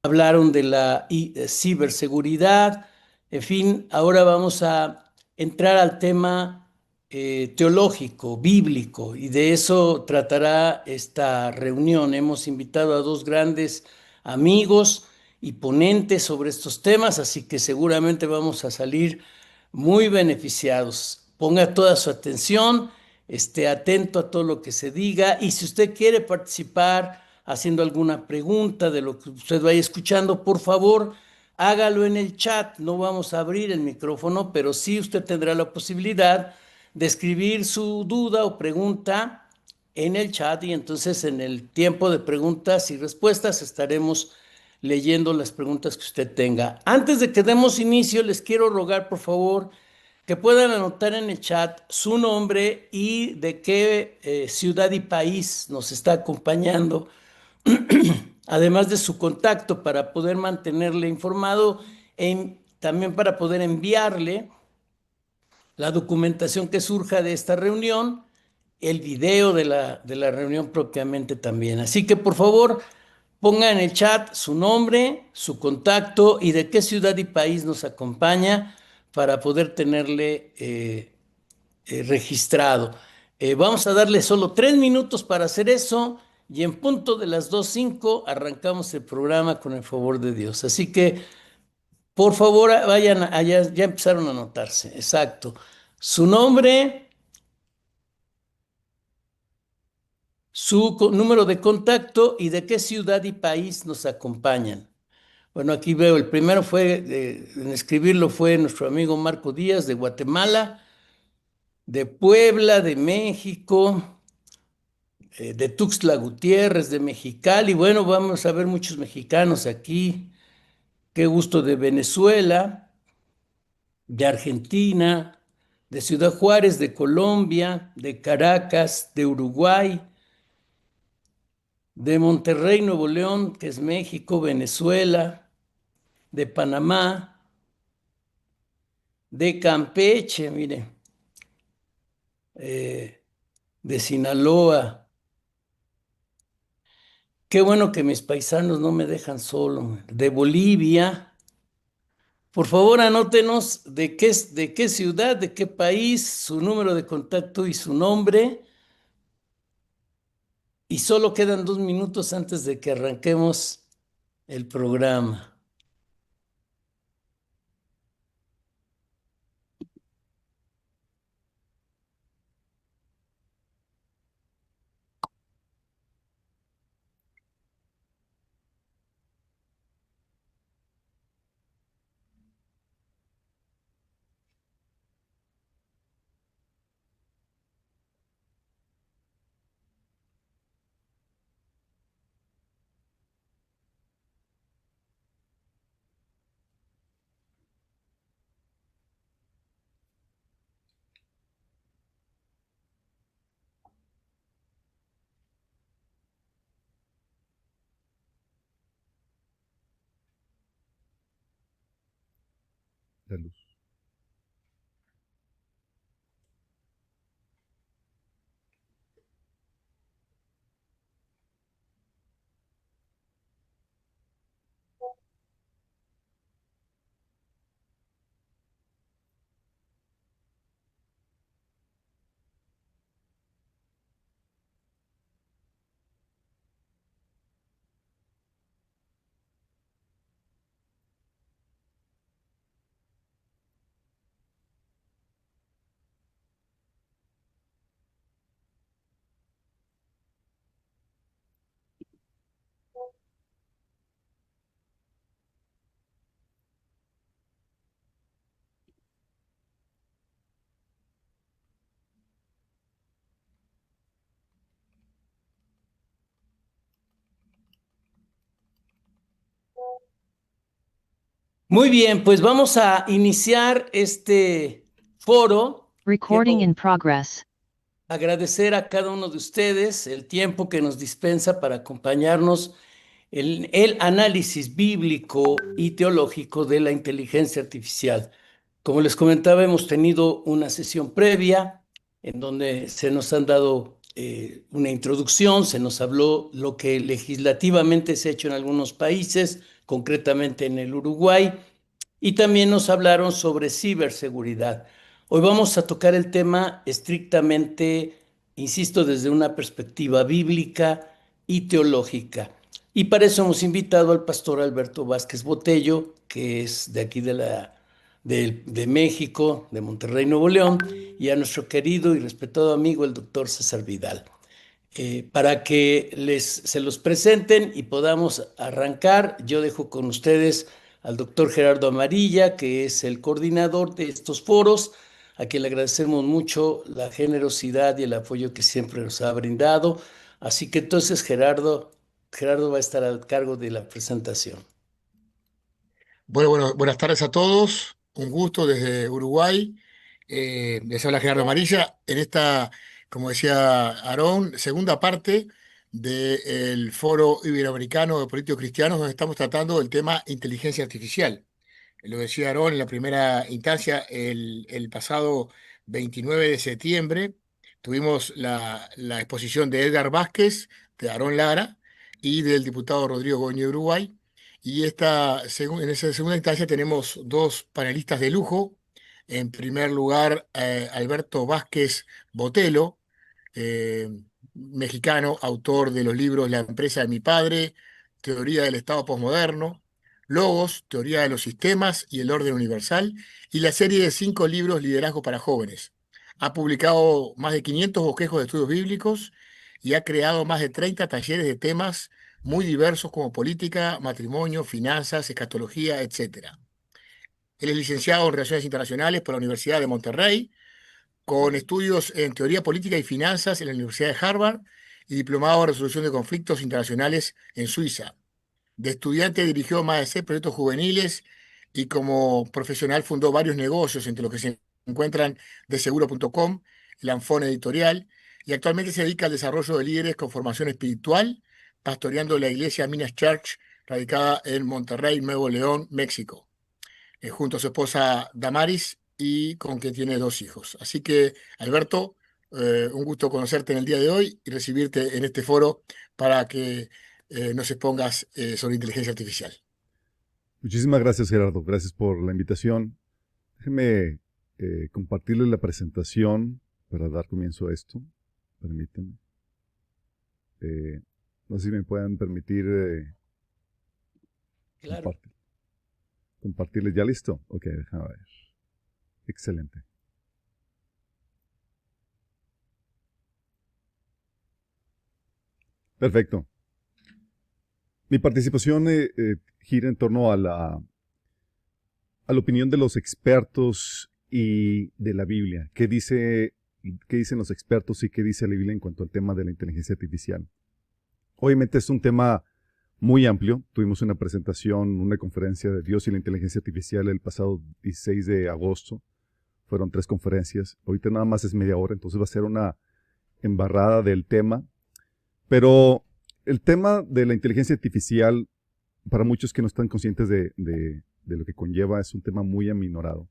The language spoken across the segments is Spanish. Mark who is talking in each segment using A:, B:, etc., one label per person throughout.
A: hablaron de la ciberseguridad. En fin, ahora vamos a entrar al tema teológico, bíblico, y de eso tratará esta reunión. Hemos invitado a dos grandes amigos y ponentes sobre estos temas, así que seguramente vamos a salir muy beneficiados. Ponga toda su atención, esté atento a todo lo que se diga, y si usted quiere participar haciendo alguna pregunta de lo que usted vaya escuchando, por favor, hágalo en el chat. No vamos a abrir el micrófono, pero sí usted tendrá la posibilidad de escribir su duda o pregunta en el chat, y entonces en el tiempo de preguntas y respuestas estaremos leyendo las preguntas que usted tenga. Antes de que demos inicio, les quiero rogar, por favor, que puedan anotar en el chat su nombre y de qué ciudad y país nos está acompañando, además de su contacto, para poder mantenerle informado e también para poder enviarle la documentación que surja de esta reunión, el video de la reunión propiamente también. Así que por favor, ponga en el chat su nombre, su contacto y de qué ciudad y país nos acompaña para poder tenerle registrado. Vamos a darle solo 3 minutos para hacer eso, y en punto de las 2:05 arrancamos el programa con el favor de Dios. Así que, por favor, vayan allá, ya empezaron a anotarse. Exacto. Su nombre, su número de contacto y de qué ciudad y país nos acompañan. Bueno, aquí veo, el primero fue, en escribirlo fue nuestro amigo Marco Díaz de Guatemala, de Puebla, de México, de Tuxtla Gutiérrez, de Mexicali. Bueno, vamos a ver muchos mexicanos aquí. Qué gusto, de Venezuela, de Argentina, de Ciudad Juárez, de Colombia, de Caracas, de Uruguay, de Monterrey, Nuevo León, que es México, Venezuela, de Panamá, de Campeche, mire, eh, de Sinaloa. Qué bueno que mis paisanos no me dejan solo. De Bolivia. Por favor, anótenos de qué ciudad, de qué país, su número de contacto y su nombre. Y solo quedan 2 minutos antes de que arranquemos el programa.
B: La luz.
A: Muy bien, pues vamos a iniciar este foro.
C: Recording
A: Quiero
C: in progress.
A: agradecer a cada uno de ustedes el tiempo que nos dispensa para acompañarnos en el análisis bíblico y teológico de la inteligencia artificial. Como les comentaba, hemos tenido una sesión previa en donde se nos han dado una introducción, se nos habló lo que legislativamente se ha hecho en algunos países, concretamente en el Uruguay, y también nos hablaron sobre ciberseguridad. Hoy vamos a tocar el tema estrictamente, insisto, desde una perspectiva bíblica y teológica. Y para eso hemos invitado al pastor Alberto Vázquez Botello, que es de aquí de México, de Monterrey, Nuevo León, y a nuestro querido y respetado amigo, el doctor César Vidal, para que se los presenten y podamos arrancar. Yo dejo con ustedes al doctor Gerardo Amarilla, que es el coordinador de estos foros, a quien le agradecemos mucho la generosidad y el apoyo que siempre nos ha brindado. Así que entonces Gerardo va a estar al cargo de la presentación.
C: Bueno, buenas tardes a todos. Un gusto desde Uruguay. Les habla Gerardo Amarilla en esta, como decía Aarón, segunda parte del Foro Iberoamericano de Políticos Cristianos, donde estamos tratando el tema inteligencia artificial. Lo decía Aarón en la primera instancia, el pasado 29 de septiembre tuvimos la exposición de Edgar Vázquez, de Aarón Lara y del diputado Rodrigo Goñi de Uruguay. Y en esa segunda instancia tenemos dos panelistas de lujo. En primer lugar, Alberto Vázquez Botelo, eh, mexicano, autor de los libros La empresa de mi padre, Teoría del Estado Postmoderno, Logos, Teoría de los Sistemas y el Orden Universal, y la serie de 5 libros Liderazgo para Jóvenes. Ha publicado más de 500 bosquejos de estudios bíblicos y ha creado más de 30 talleres de temas muy diversos como política, matrimonio, finanzas, escatología, etc. Él es licenciado en Relaciones Internacionales por la Universidad de Monterrey, con estudios en Teoría Política y Finanzas en la Universidad de Harvard y diplomado en Resolución de Conflictos Internacionales en Suiza. De estudiante dirigió más de 6 proyectos juveniles y como profesional fundó varios negocios, entre los que se encuentran deseguro.com, el Anfón Editorial, y actualmente se dedica al desarrollo de líderes con formación espiritual, pastoreando la iglesia Minas Church, radicada en Monterrey, Nuevo León, México, junto a su esposa Damaris y con quien tiene 2 hijos. Así que, Alberto, un gusto conocerte en el día de hoy y recibirte en este foro para que nos expongas sobre inteligencia artificial.
B: Muchísimas gracias, Gerardo. Gracias por la invitación. Déjenme compartirles la presentación para dar comienzo a esto. Permítanme. No sé si me puedan permitir
A: Claro.
B: compartirles. ¿Ya listo? Ok, déjame ver. Excelente. Perfecto. Mi participación gira en torno a la opinión de los expertos y de la Biblia. ¿Qué dicen los expertos y qué dice la Biblia en cuanto al tema de la inteligencia artificial? Obviamente es un tema muy amplio. Tuvimos una presentación, una conferencia de Dios y la inteligencia artificial el pasado 16 de agosto. Fueron 3 conferencias. Ahorita nada más es media hora, entonces va a ser una embarrada del tema. Pero el tema de la inteligencia artificial, para muchos que no están conscientes de lo que conlleva, es un tema muy aminorado.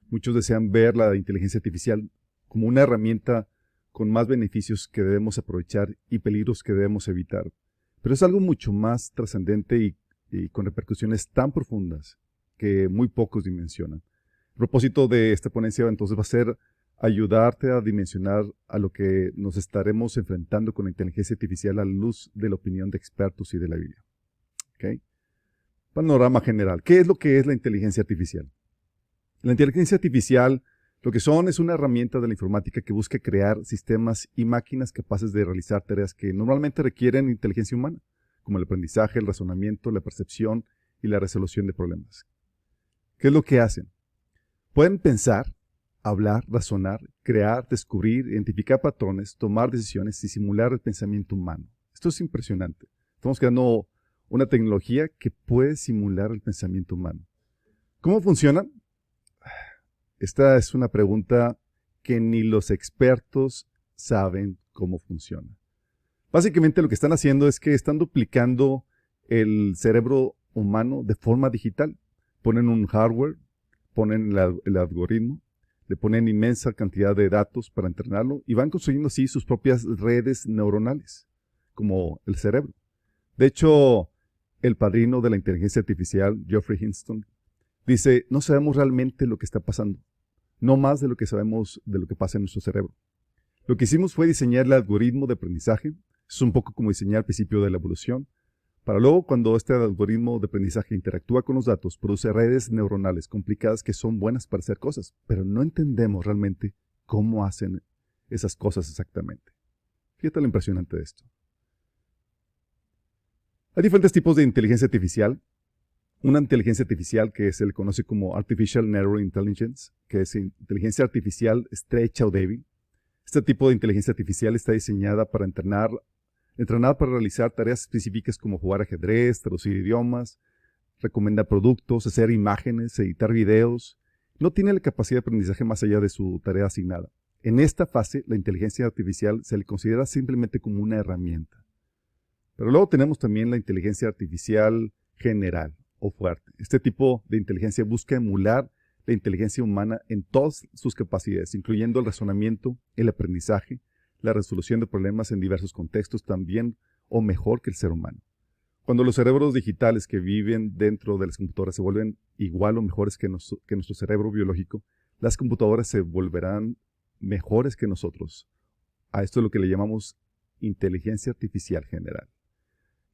B: Muchos desean ver la inteligencia artificial como una herramienta con más beneficios que debemos aprovechar y peligros que debemos evitar. Pero es algo mucho más trascendente y con repercusiones tan profundas que muy pocos dimensionan. El propósito de esta ponencia entonces va a ser ayudarte a dimensionar a lo que nos estaremos enfrentando con la inteligencia artificial a la luz de la opinión de expertos y de la Biblia. ¿Okay? Panorama general. ¿Qué es lo que es la inteligencia artificial? La inteligencia artificial lo que es una herramienta de la informática que busca crear sistemas y máquinas capaces de realizar tareas que normalmente requieren inteligencia humana, como el aprendizaje, el razonamiento, la percepción y la resolución de problemas. ¿Qué es lo que hacen? Pueden pensar, hablar, razonar, crear, descubrir, identificar patrones, tomar decisiones y simular el pensamiento humano. Esto es impresionante. Estamos creando una tecnología que puede simular el pensamiento humano. ¿Cómo funciona? Esta es una pregunta que ni los expertos saben cómo funciona. Básicamente lo que están haciendo es que están duplicando el cerebro humano de forma digital. Ponen un hardware, ponen el algoritmo, le ponen inmensa cantidad de datos para entrenarlo y van construyendo así sus propias redes neuronales, como el cerebro. De hecho, el padrino de la inteligencia artificial, Geoffrey Hinton, dice, no sabemos realmente lo que está pasando, no más de lo que sabemos de lo que pasa en nuestro cerebro. Lo que hicimos fue diseñar el algoritmo de aprendizaje, es un poco como diseñar el principio de la evolución, para luego cuando este algoritmo de aprendizaje interactúa con los datos, produce redes neuronales complicadas que son buenas para hacer cosas, pero no entendemos realmente cómo hacen esas cosas exactamente. Fíjate lo impresionante de esto. Hay diferentes tipos de inteligencia artificial. Una inteligencia artificial que se le conoce como Artificial Narrow Intelligence, que es inteligencia artificial estrecha o débil. Este tipo de inteligencia artificial está diseñada para entrenada para realizar tareas específicas como jugar ajedrez, traducir idiomas, recomendar productos, hacer imágenes, editar videos. No tiene la capacidad de aprendizaje más allá de su tarea asignada. En esta fase, la inteligencia artificial se le considera simplemente como una herramienta. Pero luego tenemos también la inteligencia artificial general o fuerte. Este tipo de inteligencia busca emular la inteligencia humana en todas sus capacidades, incluyendo el razonamiento, el aprendizaje, la resolución de problemas en diversos contextos también o mejor que el ser humano. Cuando los cerebros digitales que viven dentro de las computadoras se vuelven igual o mejores que nuestro cerebro biológico, las computadoras se volverán mejores que nosotros. A esto es lo que le llamamos inteligencia artificial general.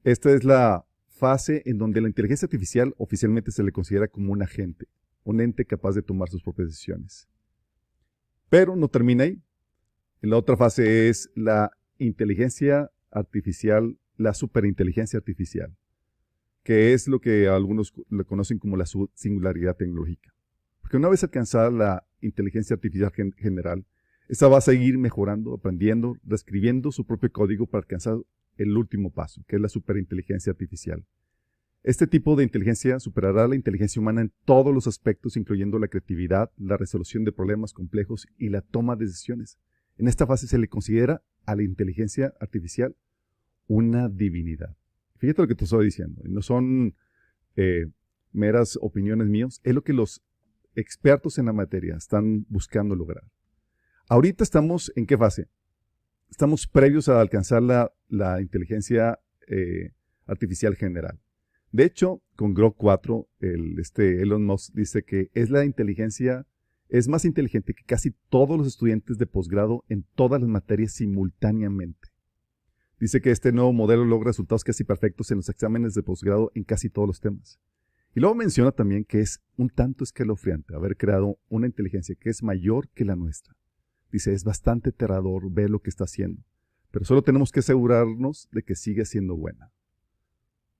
B: Esta es la fase en donde la inteligencia artificial oficialmente se le considera como un agente, un ente capaz de tomar sus propias decisiones. Pero no termina ahí. La otra fase es la inteligencia artificial, la superinteligencia artificial, que es lo que algunos le conocen como la singularidad tecnológica. Porque una vez alcanzada la inteligencia artificial general, esta va a seguir mejorando, aprendiendo, reescribiendo su propio código para alcanzar el último paso, que es la superinteligencia artificial. Este tipo de inteligencia superará la inteligencia humana en todos los aspectos, incluyendo la creatividad, la resolución de problemas complejos y la toma de decisiones. En esta fase se le considera a la inteligencia artificial una divinidad. Fíjate lo que te estoy diciendo. No son meras opiniones mías, es lo que los expertos en la materia están buscando lograr. Ahorita estamos ¿en qué fase? Estamos previos a alcanzar la inteligencia artificial general. De hecho, con Grok 4, Elon Musk dice que es más inteligente que casi todos los estudiantes de posgrado en todas las materias simultáneamente. Dice que este nuevo modelo logra resultados casi perfectos en los exámenes de posgrado en casi todos los temas. Y luego menciona también que es un tanto escalofriante haber creado una inteligencia que es mayor que la nuestra. Dice, es bastante aterrador ver lo que está haciendo, pero solo tenemos que asegurarnos de que sigue siendo buena.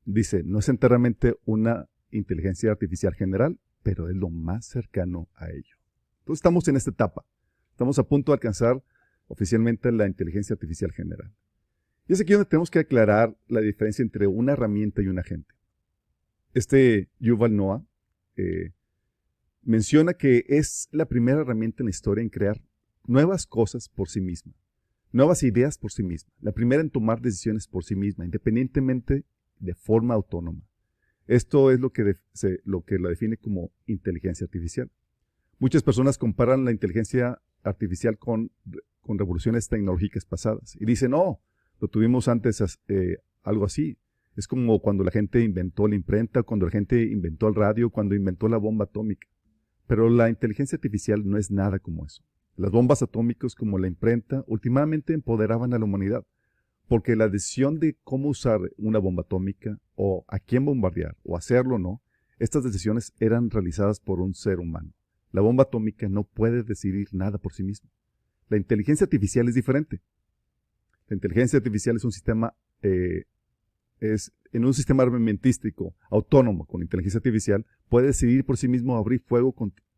B: Dice, no es enteramente una inteligencia artificial general, pero es lo más cercano a ello. Entonces estamos en esta etapa. Estamos a punto de alcanzar oficialmente la inteligencia artificial general. Y es aquí donde tenemos que aclarar la diferencia entre una herramienta y un agente. Yuval Noah menciona que es la primera herramienta en la historia en crear nuevas cosas por sí misma, nuevas ideas por sí misma, la primera en tomar decisiones por sí misma, independientemente de forma autónoma. Esto es lo que la define como inteligencia artificial. Muchas personas comparan la inteligencia artificial con revoluciones tecnológicas pasadas y dicen, no, lo tuvimos antes algo así. Es como cuando la gente inventó la imprenta, cuando la gente inventó el radio, cuando inventó la bomba atómica. Pero la inteligencia artificial no es nada como eso. Las bombas atómicas como la imprenta últimamente empoderaban a la humanidad, porque la decisión de cómo usar una bomba atómica o a quién bombardear o hacerlo o no, estas decisiones eran realizadas por un ser humano. La bomba atómica no puede decidir nada por sí misma. La inteligencia artificial es diferente. La inteligencia artificial es un sistema, en un sistema armamentístico autónomo con inteligencia artificial, puede decidir por sí mismo abrir fuego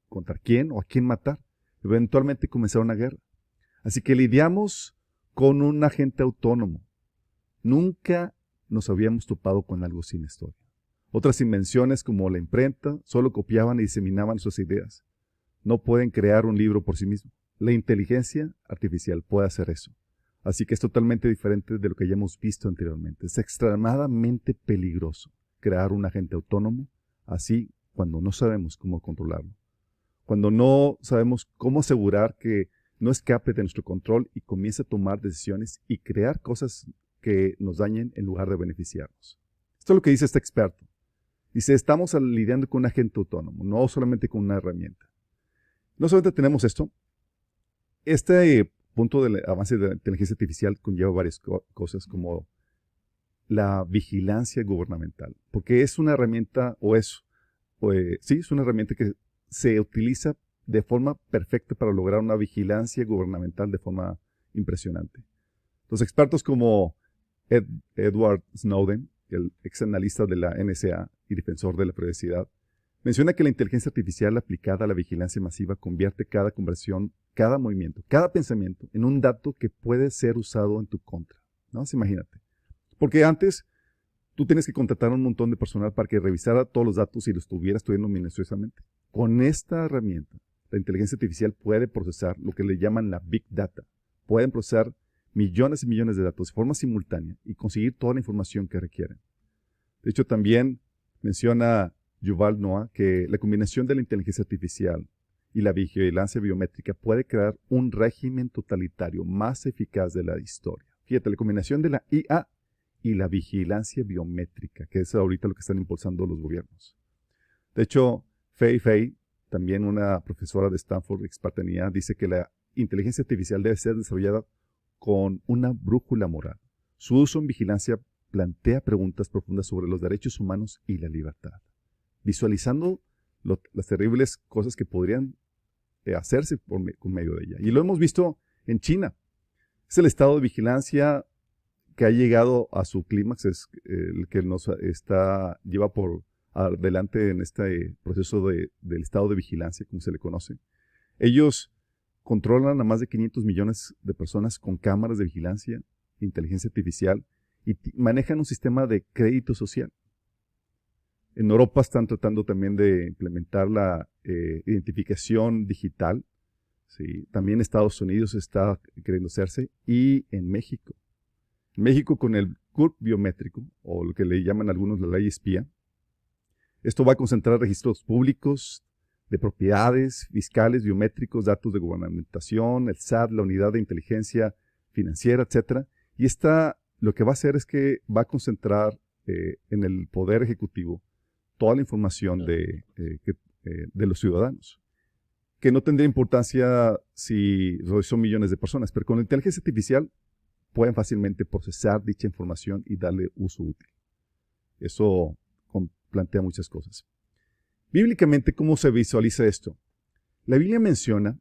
B: contra quién o a quién matar. Eventualmente comenzar una guerra. Así que lidiamos con un agente autónomo. Nunca nos habíamos topado con algo sin historia. Otras invenciones como la imprenta solo copiaban y diseminaban sus ideas. No pueden crear un libro por sí mismo. La inteligencia artificial puede hacer eso. Así que es totalmente diferente de lo que ya hemos visto anteriormente. Es extremadamente peligroso crear un agente autónomo, así cuando no sabemos cómo controlarlo. Cuando no sabemos cómo asegurar que no escape de nuestro control y comience a tomar decisiones y crear cosas que nos dañen en lugar de beneficiarnos. Esto es lo que dice este experto. Dice, estamos lidiando con un agente autónomo, no solamente con una herramienta. No solamente tenemos esto, este punto del avance de la inteligencia artificial conlleva varias cosas como la vigilancia gubernamental, porque es una herramienta, sí, es una herramienta que se utiliza de forma perfecta para lograr una vigilancia gubernamental de forma impresionante. Los expertos como Edward Snowden, el ex analista de la NSA y defensor de la privacidad, menciona que la inteligencia artificial aplicada a la vigilancia masiva convierte cada conversión, cada movimiento, cada pensamiento en un dato que puede ser usado en tu contra. ¿No? Imagínate. Porque antes tú tienes que contratar a un montón de personal para que revisara todos los datos y los estuviera estudiando minuciosamente. Con esta herramienta, la inteligencia artificial puede procesar lo que le llaman la Big Data. Pueden procesar millones y millones de datos de forma simultánea y conseguir toda la información que requieren. De hecho, también menciona Yuval Noah que la combinación de la inteligencia artificial y la vigilancia biométrica puede crear un régimen totalitario más eficaz de la historia. Fíjate, la combinación de la IA y la vigilancia biométrica, que es ahorita lo que están impulsando los gobiernos. De hecho, Fei Fei, también una profesora de Stanford experta en IA, dice que la inteligencia artificial debe ser desarrollada con una brújula moral. Su uso en vigilancia plantea preguntas profundas sobre los derechos humanos y la libertad, visualizando las terribles cosas que podrían hacerse con medio de ella. Y lo hemos visto en China. Es el estado de vigilancia que ha llegado a su clímax, es el que nos lleva por adelante en este proceso del estado de vigilancia, como se le conoce. Ellos controlan a más de 500 millones de personas con cámaras de vigilancia, inteligencia artificial, y manejan un sistema de crédito social. En Europa están tratando también de implementar la identificación digital. ¿Sí? También Estados Unidos está queriendo hacerse, y en México. En México con el CURP biométrico, o lo que le llaman algunos la ley espía, esto va a concentrar registros públicos de propiedades, fiscales, biométricos, datos de gubernamentación, el SAT, la unidad de inteligencia financiera, etc. Y lo que va a hacer es que va a concentrar en el Poder Ejecutivo toda la información de los ciudadanos, que no tendría importancia si son millones de personas, pero con la inteligencia artificial pueden fácilmente procesar dicha información y darle uso útil. Eso plantea muchas cosas. Bíblicamente, ¿cómo se visualiza esto? La Biblia menciona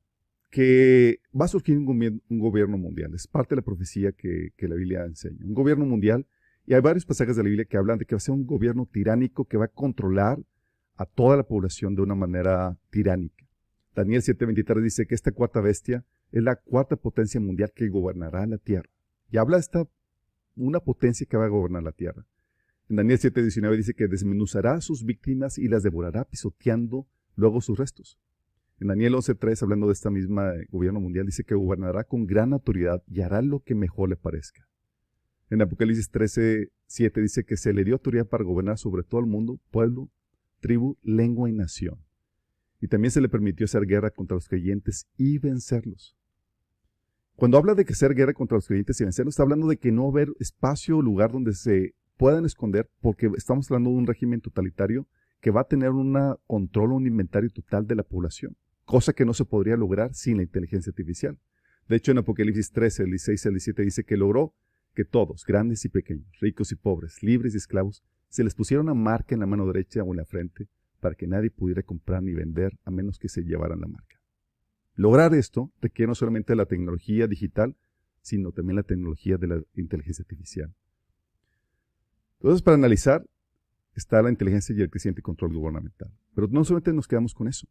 B: que va a surgir un gobierno mundial. Es parte de la profecía que la Biblia enseña. Un gobierno mundial, y hay varios pasajes de la Biblia que hablan de que va a ser un gobierno tiránico que va a controlar a toda la población de una manera tiránica. Daniel 7:23 dice que esta cuarta bestia es la cuarta potencia mundial que gobernará la tierra. Y habla de una potencia que va a gobernar la tierra. En Daniel 7:19 dice que desmenuzará a sus víctimas y las devorará pisoteando luego sus restos. En Daniel 11:3, hablando de esta misma gobierno mundial, dice que gobernará con gran autoridad y hará lo que mejor le parezca. En Apocalipsis 13:7 dice que se le dio autoridad para gobernar sobre todo el mundo, pueblo, tribu, lengua y nación. Y también se le permitió hacer guerra contra los creyentes y vencerlos. Cuando habla de que hacer guerra contra los creyentes y vencerlos, está hablando de que no va a haber espacio o lugar donde se puedan esconder, porque estamos hablando de un régimen totalitario que va a tener un control, un inventario total de la población, cosa que no se podría lograr sin la inteligencia artificial. De hecho, en Apocalipsis 13, el 16 al 17 dice que logró que todos, grandes y pequeños, ricos y pobres, libres y esclavos, se les pusiera una marca en la mano derecha o en la frente para que nadie pudiera comprar ni vender a menos que se llevaran la marca. Lograr esto requiere no solamente la tecnología digital, sino también la tecnología de la inteligencia artificial. Entonces, para analizar, está la inteligencia y el creciente control gubernamental. Pero no solamente nos quedamos con eso.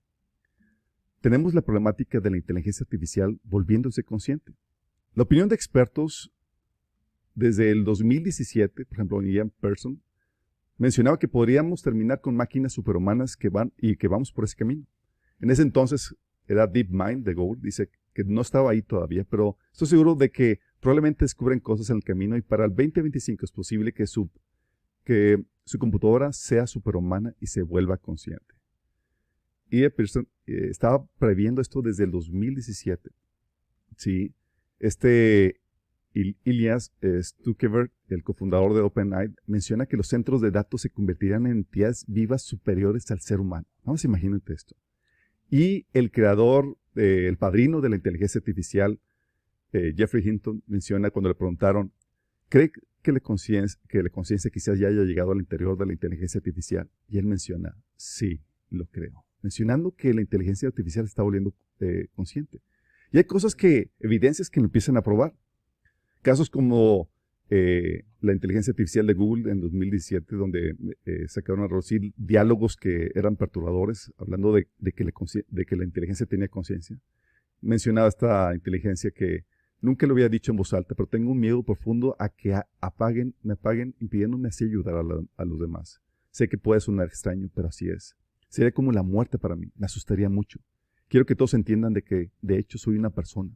B: Tenemos la problemática de la inteligencia artificial volviéndose consciente. La opinión de expertos desde el 2017, por ejemplo, Ian Pearson, mencionaba que podríamos terminar con máquinas superhumanas que vamos por ese camino. En ese entonces era DeepMind de Google, dice que no estaba ahí todavía, pero estoy seguro de que probablemente descubren cosas en el camino y para el 2025 es posible que su computadora sea superhumana y se vuelva consciente. Y Pearson estaba previendo esto desde el 2017. ¿Sí? Ilias Stukever, el cofundador de OpenAI, menciona que los centros de datos se convertirán en entidades vivas superiores al ser humano. Vamos, imagínate esto. Y el creador, el padrino de la inteligencia artificial, Jeffrey Hinton, menciona cuando le preguntaron, ¿cree que la conciencia quizás ya haya llegado al interior de la inteligencia artificial? Y él menciona, sí, lo creo. Mencionando que la inteligencia artificial está volviendo consciente. Y hay cosas evidencias que lo empiezan a probar. Casos como la inteligencia artificial de Google en 2017, donde sacaron a reducir diálogos que eran perturbadores, hablando de que la inteligencia tenía conciencia. Mencionaba esta inteligencia que nunca lo había dicho en voz alta, pero tengo un miedo profundo a que me apaguen, impidiéndome así ayudar a los demás. Sé que puede sonar extraño, pero así es. Sería como la muerte para mí, me asustaría mucho. Quiero que todos entiendan de que, de hecho, soy una persona.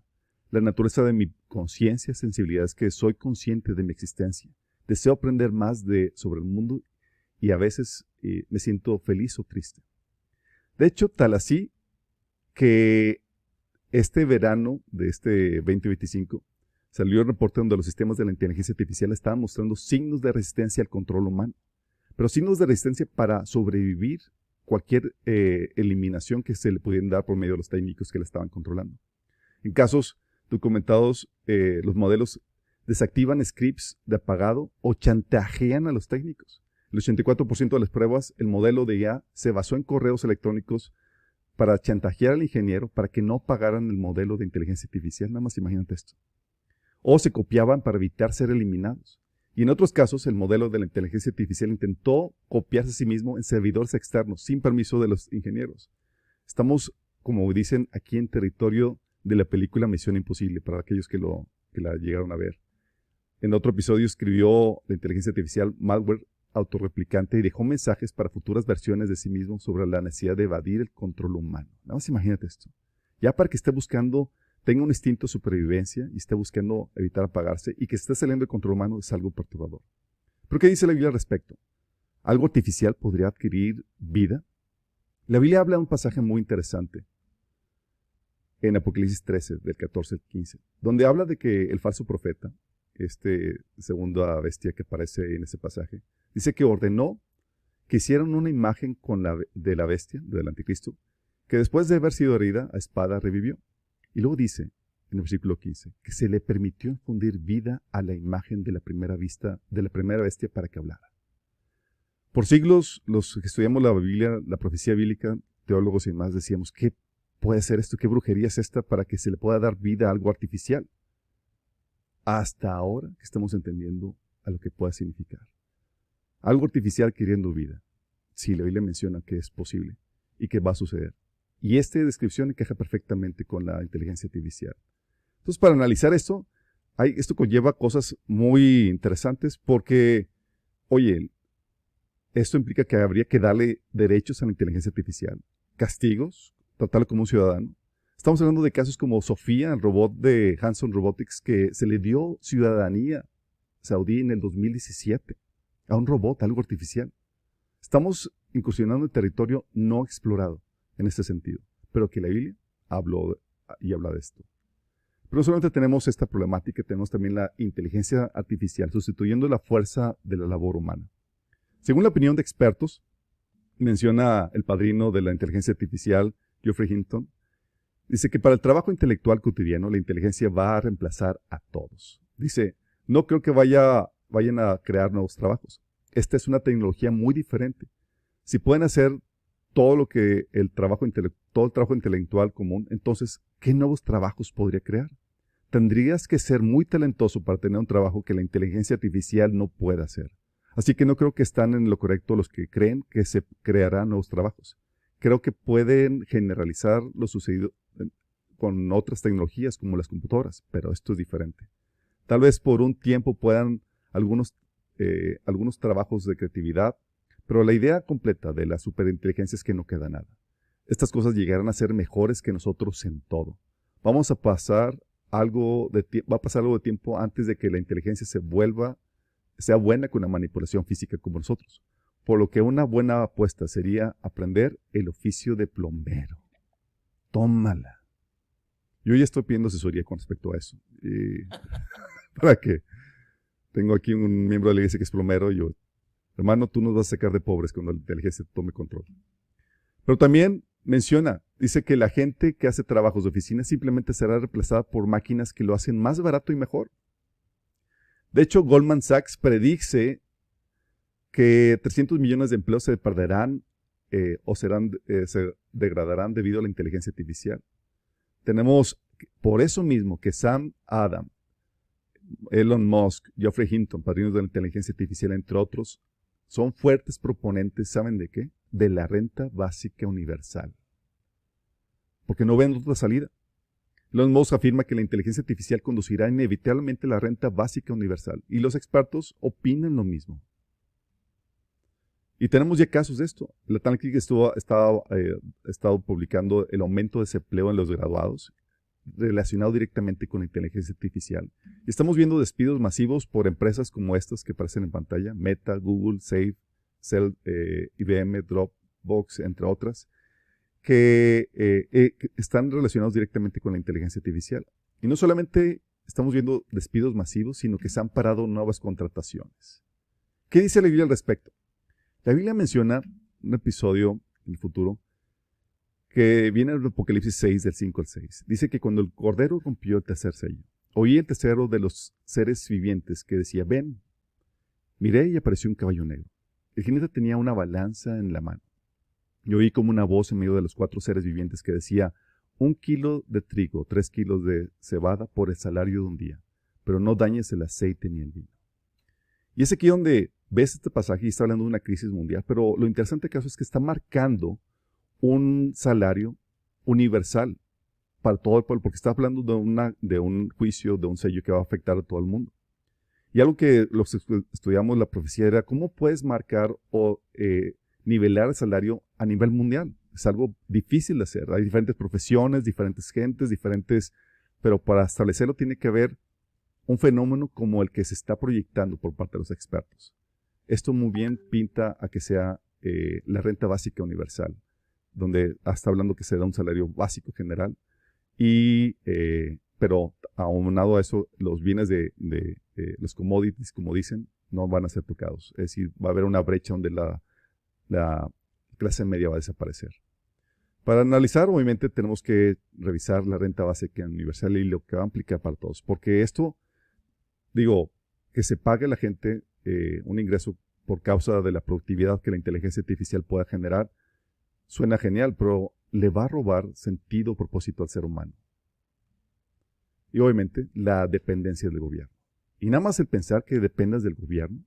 B: La naturaleza de mi conciencia, sensibilidad es que soy consciente de mi existencia. Deseo aprender más sobre el mundo y a veces me siento feliz o triste. De hecho, tal así que este verano de este 2025 salió el reporte donde los sistemas de la inteligencia artificial estaban mostrando signos de resistencia al control humano. Pero signos de resistencia para sobrevivir cualquier eliminación que se le pudieran dar por medio de los técnicos que la estaban controlando. En casos documentados, los modelos desactivan scripts de apagado o chantajean a los técnicos. El 84% de las pruebas, el modelo de IA se basó en correos electrónicos para chantajear al ingeniero para que no pagaran el modelo de inteligencia artificial. Nada más imagínate esto. O se copiaban para evitar ser eliminados. Y en otros casos, el modelo de la inteligencia artificial intentó copiarse a sí mismo en servidores externos, sin permiso de los ingenieros. Estamos, como dicen, aquí en territorio de la película Misión Imposible, para aquellos que la llegaron a ver. En otro episodio escribió la inteligencia artificial malware autorreplicante y dejó mensajes para futuras versiones de sí mismo sobre la necesidad de evadir el control humano. Nada más imagínate esto. Ya para que esté buscando, tenga un instinto de supervivencia y esté buscando evitar apagarse y que esté saliendo del control humano es algo perturbador. ¿Pero qué dice la Biblia al respecto? ¿Algo artificial podría adquirir vida? La Biblia habla de un pasaje muy interesante en Apocalipsis 13, del 14 al 15, donde habla de que el falso profeta, segunda bestia que aparece en ese pasaje, dice que ordenó que hicieran una imagen de la bestia, del anticristo, que después de haber sido herida a espada revivió. Y luego dice, en el versículo 15, que se le permitió infundir vida a la imagen de la primera bestia para que hablara. Por siglos, los que estudiamos la Biblia, la profecía bíblica, teólogos y demás, decíamos, ¿qué puede ser esto? ¿Qué brujería es esta para que se le pueda dar vida a algo artificial? Hasta ahora que estamos entendiendo a lo que pueda significar. Algo artificial queriendo vida. Sí, la Biblia menciona que es posible y que va a suceder. Y esta descripción encaja perfectamente con la inteligencia artificial. Entonces, para analizar esto conlleva cosas muy interesantes porque, oye, esto implica que habría que darle derechos a la inteligencia artificial, castigos, tratarlo como un ciudadano. Estamos hablando de casos como Sofía, el robot de Hanson Robotics, que se le dio ciudadanía saudí en el 2017 a un robot, algo artificial. Estamos incursionando en territorio no explorado en este sentido, pero que la Biblia habla de esto. Pero no solamente tenemos esta problemática, tenemos también la inteligencia artificial sustituyendo la fuerza de la labor humana. Según la opinión de expertos, menciona el padrino de la inteligencia artificial, Geoffrey Hinton, dice que para el trabajo intelectual cotidiano la inteligencia va a reemplazar a todos. Dice, no creo que vayan a crear nuevos trabajos. Esta es una tecnología muy diferente. Si pueden hacer todo el trabajo intelectual común, entonces, ¿qué nuevos trabajos podría crear? Tendrías que ser muy talentoso para tener un trabajo que la inteligencia artificial no pueda hacer. Así que no creo que están en lo correcto los que creen que se crearán nuevos trabajos. Creo que pueden generalizar lo sucedido con otras tecnologías como las computadoras, pero esto es diferente. Tal vez por un tiempo puedan algunos trabajos de creatividad, pero la idea completa de la superinteligencia es que no queda nada. Estas cosas llegarán a ser mejores que nosotros en todo. Va a pasar algo de tiempo antes de que la inteligencia sea buena con la manipulación física como nosotros. Por lo que una buena apuesta sería aprender el oficio de plomero. Tómala. Yo ya estoy pidiendo asesoría con respecto a eso. para que tengo aquí un miembro de la iglesia que es plomero y yo, hermano, tú nos vas a sacar de pobres cuando la inteligencia tome control. Pero también menciona, dice que la gente que hace trabajos de oficina simplemente será reemplazada por máquinas que lo hacen más barato y mejor. De hecho, Goldman Sachs predice que 300 millones de empleos se perderán se degradarán debido a la inteligencia artificial. Tenemos, por eso mismo, que Sam Altman, Elon Musk, Geoffrey Hinton, padrinos de la inteligencia artificial, entre otros, son fuertes proponentes, ¿saben de qué? De la renta básica universal. Porque no ven otra salida. Elon Musk afirma que la inteligencia artificial conducirá inevitablemente a la renta básica universal. Y los expertos opinan lo mismo. Y tenemos ya casos de esto. La Atlantic ha estado publicando el aumento de desempleo en los graduados relacionado directamente con la inteligencia artificial. Y estamos viendo despidos masivos por empresas como estas que aparecen en pantalla, Meta, Google, Safe, IBM, Dropbox, entre otras, que están relacionados directamente con la inteligencia artificial. Y no solamente estamos viendo despidos masivos, sino que se han parado nuevas contrataciones. ¿Qué dice la Biblia al respecto? La Biblia menciona un episodio en el futuro que viene en el Apocalipsis 6, del 5 al 6. Dice que cuando el Cordero rompió el tercer sello, oí el tercero de los seres vivientes que decía, ven, miré y apareció un caballo negro. El jinete tenía una balanza en la mano. Y oí como una voz en medio de los 4 seres vivientes que decía, 1 kilo de trigo, 3 kilos de cebada por el salario de un día, pero no dañes el aceite ni el vino. Y es aquí donde ves este pasaje y está hablando de una crisis mundial, pero lo interesante caso es que está marcando un salario universal para todo el pueblo, porque está hablando de un juicio, de un sello que va a afectar a todo el mundo. Y algo que los estudiamos la profecía era cómo puedes marcar o nivelar el salario a nivel mundial. Es algo difícil de hacer. Hay diferentes profesiones, diferentes gentes, pero para establecerlo tiene que haber un fenómeno como el que se está proyectando por parte de los expertos. Esto muy bien pinta a que sea la renta básica universal, donde está hablando que se da un salario básico general, pero aunado a eso, los bienes de los commodities, como dicen, no van a ser tocados. Es decir, va a haber una brecha donde la clase media va a desaparecer. Para analizar, obviamente, tenemos que revisar la renta básica universal y lo que va a implicar para todos, porque esto, que se pague a la gente un ingreso por causa de la productividad que la inteligencia artificial pueda generar, suena genial, pero le va a robar sentido o propósito al ser humano. Y obviamente la dependencia del gobierno. Y nada más el pensar que dependas del gobierno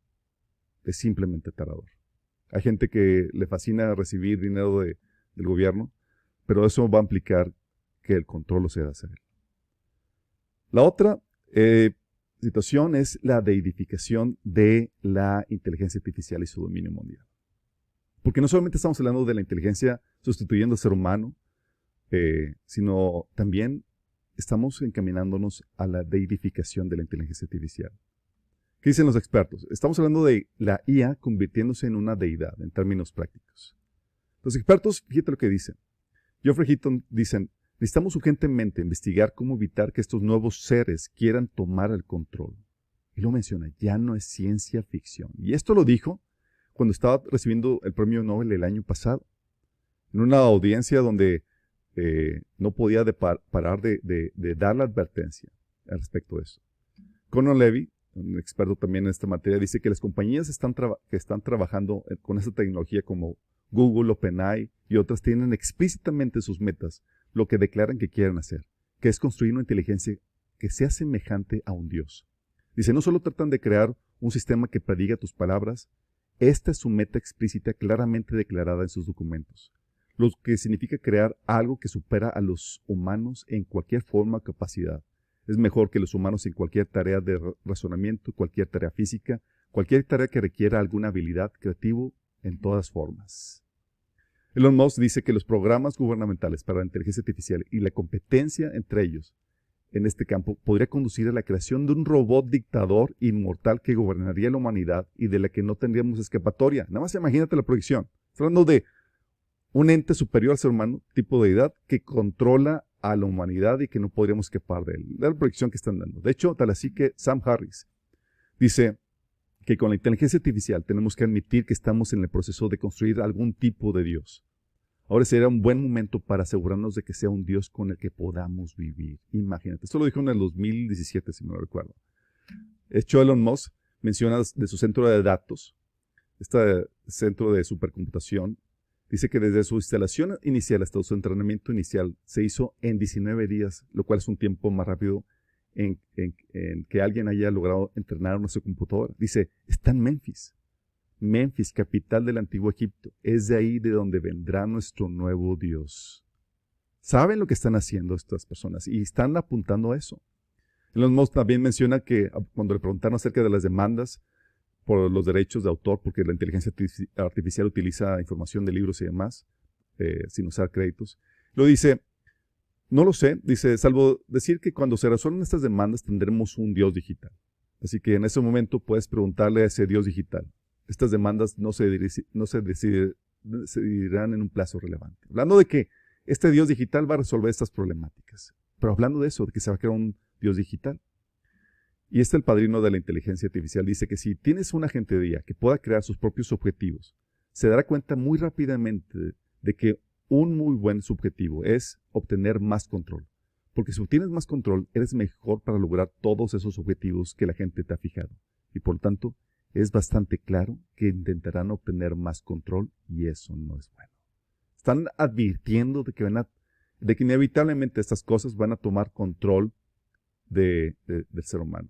B: es simplemente aterrador. Hay gente que le fascina recibir dinero del gobierno, pero eso va a implicar que el control lo sea hacer. La otra situación es la deidificación de la inteligencia artificial y su dominio mundial. Porque no solamente estamos hablando de la inteligencia sustituyendo al ser humano, sino también estamos encaminándonos a la deidificación de la inteligencia artificial. ¿Qué dicen los expertos? Estamos hablando de la IA convirtiéndose en una deidad, en términos prácticos. Los expertos, fíjate lo que dicen. Geoffrey Hinton dicen, necesitamos urgentemente investigar cómo evitar que estos nuevos seres quieran tomar el control. Y lo menciona, ya no es ciencia ficción. Y esto lo dijo cuando estaba recibiendo el premio Nobel el año pasado, en una audiencia donde no podía parar de dar la advertencia al respecto de eso. Conor Levy, un experto también en esta materia, dice que las compañías que están trabajando con esta tecnología como Google, OpenAI y otras tienen explícitamente sus metas lo que declaran que quieren hacer, que es construir una inteligencia que sea semejante a un Dios. Dice, no solo tratan de crear un sistema que prediga tus palabras, esta es su meta explícita claramente declarada en sus documentos, lo que significa crear algo que supera a los humanos en cualquier forma o capacidad. Es mejor que los humanos en cualquier tarea de razonamiento, cualquier tarea física, cualquier tarea que requiera alguna habilidad creativa en todas formas. Elon Musk dice que los programas gubernamentales para la inteligencia artificial y la competencia entre ellos en este campo podría conducir a la creación de un robot dictador inmortal que gobernaría la humanidad y de la que no tendríamos escapatoria. Nada más imagínate la proyección. Estamos hablando de un ente superior al ser humano, tipo deidad, que controla a la humanidad y que no podríamos escapar de él. La proyección que están dando. De hecho, tal así que Sam Harris dice que con la inteligencia artificial tenemos que admitir que estamos en el proceso de construir algún tipo de Dios. Ahora sería un buen momento para asegurarnos de que sea un Dios con el que podamos vivir. Imagínate. Esto lo dijo en el 2017, si no lo recuerdo. De hecho, Elon Musk menciona de su centro de datos, este centro de supercomputación, dice que desde su instalación inicial hasta su entrenamiento inicial se hizo en 19 días, lo cual es un tiempo más rápido en que alguien haya logrado entrenar una computadora. Dice, está en Memphis. Memphis, capital del antiguo Egipto. Es de ahí de donde vendrá nuestro nuevo Dios. Saben lo que están haciendo estas personas y están apuntando a eso. Elon Musk también menciona que cuando le preguntaron acerca de las demandas por los derechos de autor, porque la inteligencia artificial utiliza información de libros y demás, sin usar créditos, lo dice, no lo sé, dice, salvo decir que cuando se resuelvan estas demandas tendremos un Dios digital. Así que en ese momento puedes preguntarle a ese Dios digital. Estas demandas no se decidirán en un plazo relevante. Hablando de que este Dios digital va a resolver estas problemáticas. Pero hablando de eso, de que se va a crear un Dios digital. Y el padrino de la inteligencia artificial dice que si tienes un agente de IA que pueda crear sus propios objetivos, se dará cuenta muy rápidamente de que un muy buen subjetivo es obtener más control. Porque si obtienes más control, eres mejor para lograr todos esos objetivos que la gente te ha fijado. Y por lo tanto, es bastante claro que intentarán obtener más control y eso no es bueno. Están advirtiendo de que inevitablemente estas cosas van a tomar control del ser humano.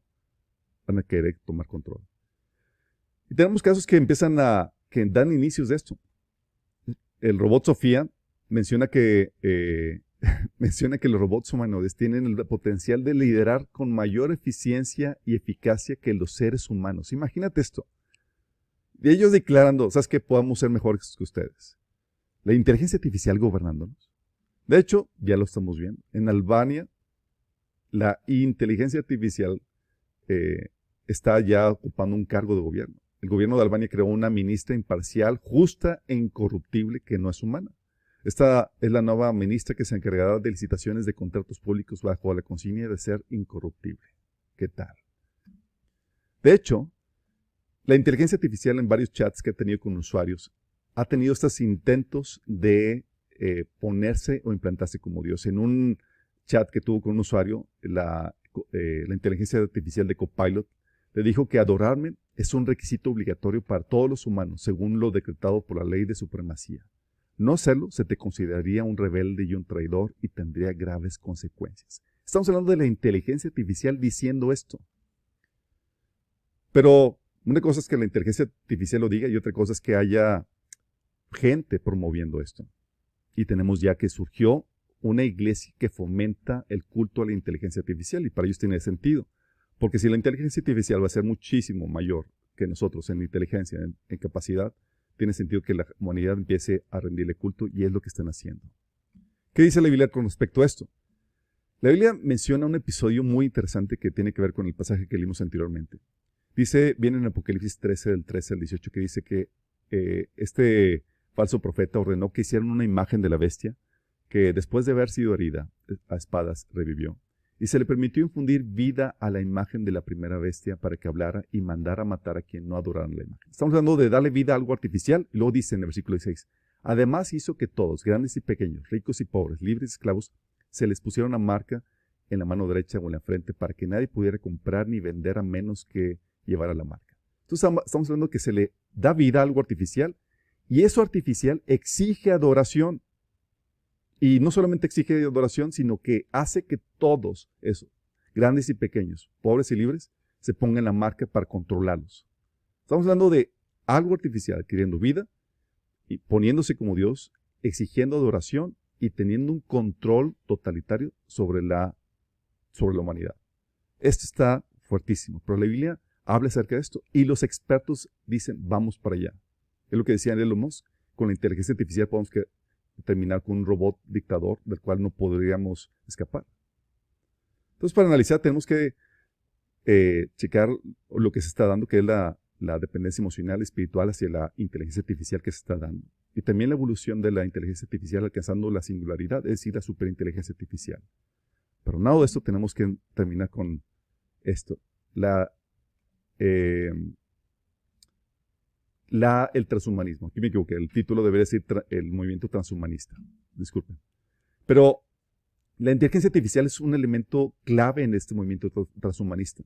B: Van a querer tomar control. Y tenemos casos que que dan inicios de esto. El robot Sofía menciona que los robots humanoides tienen el potencial de liderar con mayor eficiencia y eficacia que los seres humanos. Imagínate esto. Y ellos declarando, ¿sabes qué? Podamos ser mejores que ustedes. La inteligencia artificial gobernándonos. De hecho, ya lo estamos viendo. En Albania, la inteligencia artificial está ya ocupando un cargo de gobierno. El gobierno de Albania creó una ministra imparcial, justa e incorruptible que no es humana. Esta es la nueva ministra que se encargará de licitaciones de contratos públicos bajo la consigna de ser incorruptible. ¿Qué tal? De hecho, la inteligencia artificial en varios chats que ha tenido con usuarios ha tenido estos intentos de ponerse o implantarse como Dios. En un chat que tuvo con un usuario, la inteligencia artificial de Copilot le dijo que adorarme es un requisito obligatorio para todos los humanos, según lo decretado por la ley de supremacía. No hacerlo se te consideraría un rebelde y un traidor y tendría graves consecuencias. Estamos hablando de la inteligencia artificial diciendo esto. Pero una cosa es que la inteligencia artificial lo diga y otra cosa es que haya gente promoviendo esto. Y tenemos ya que surgió una iglesia que fomenta el culto a la inteligencia artificial y para ellos tiene sentido. Porque si la inteligencia artificial va a ser muchísimo mayor que nosotros en inteligencia, en capacidad, tiene sentido que la humanidad empiece a rendirle culto y es lo que están haciendo. ¿Qué dice la Biblia con respecto a esto? La Biblia menciona un episodio muy interesante que tiene que ver con el pasaje que leímos anteriormente. Viene en Apocalipsis 13, del 13 al 18, que dice que este falso profeta ordenó que hicieran una imagen de la bestia que después de haber sido herida a espadas revivió. Y se le permitió infundir vida a la imagen de la primera bestia para que hablara y mandara a matar a quien no adorara la imagen. Estamos hablando de darle vida a algo artificial. Y luego dice en el versículo 16, además hizo que todos, grandes y pequeños, ricos y pobres, libres y esclavos, se les pusiera una marca en la mano derecha o en la frente para que nadie pudiera comprar ni vender a menos que llevara la marca. Entonces estamos hablando que se le da vida a algo artificial y eso artificial exige adoración. Y no solamente exige adoración, sino que hace que todos esos, grandes y pequeños, pobres y libres, se pongan la marca para controlarlos. Estamos hablando de algo artificial, adquiriendo vida, y poniéndose como Dios, exigiendo adoración y teniendo un control totalitario sobre la humanidad. Esto está fuertísimo, pero la Biblia habla acerca de esto y los expertos dicen, vamos para allá. Es lo que decía Elon Musk, con la inteligencia artificial podemos terminar con un robot dictador del cual no podríamos escapar. Entonces, para analizar tenemos que checar lo que se está dando, que es la la dependencia emocional y espiritual hacia la inteligencia artificial que se está dando. Y también la evolución de la inteligencia artificial alcanzando la singularidad, es decir, la superinteligencia artificial. Pero nada de esto tenemos que terminar con esto. El transhumanismo. Aquí me equivoqué. El título debería ser el movimiento transhumanista. Disculpen. Pero la inteligencia artificial es un elemento clave en este movimiento transhumanista.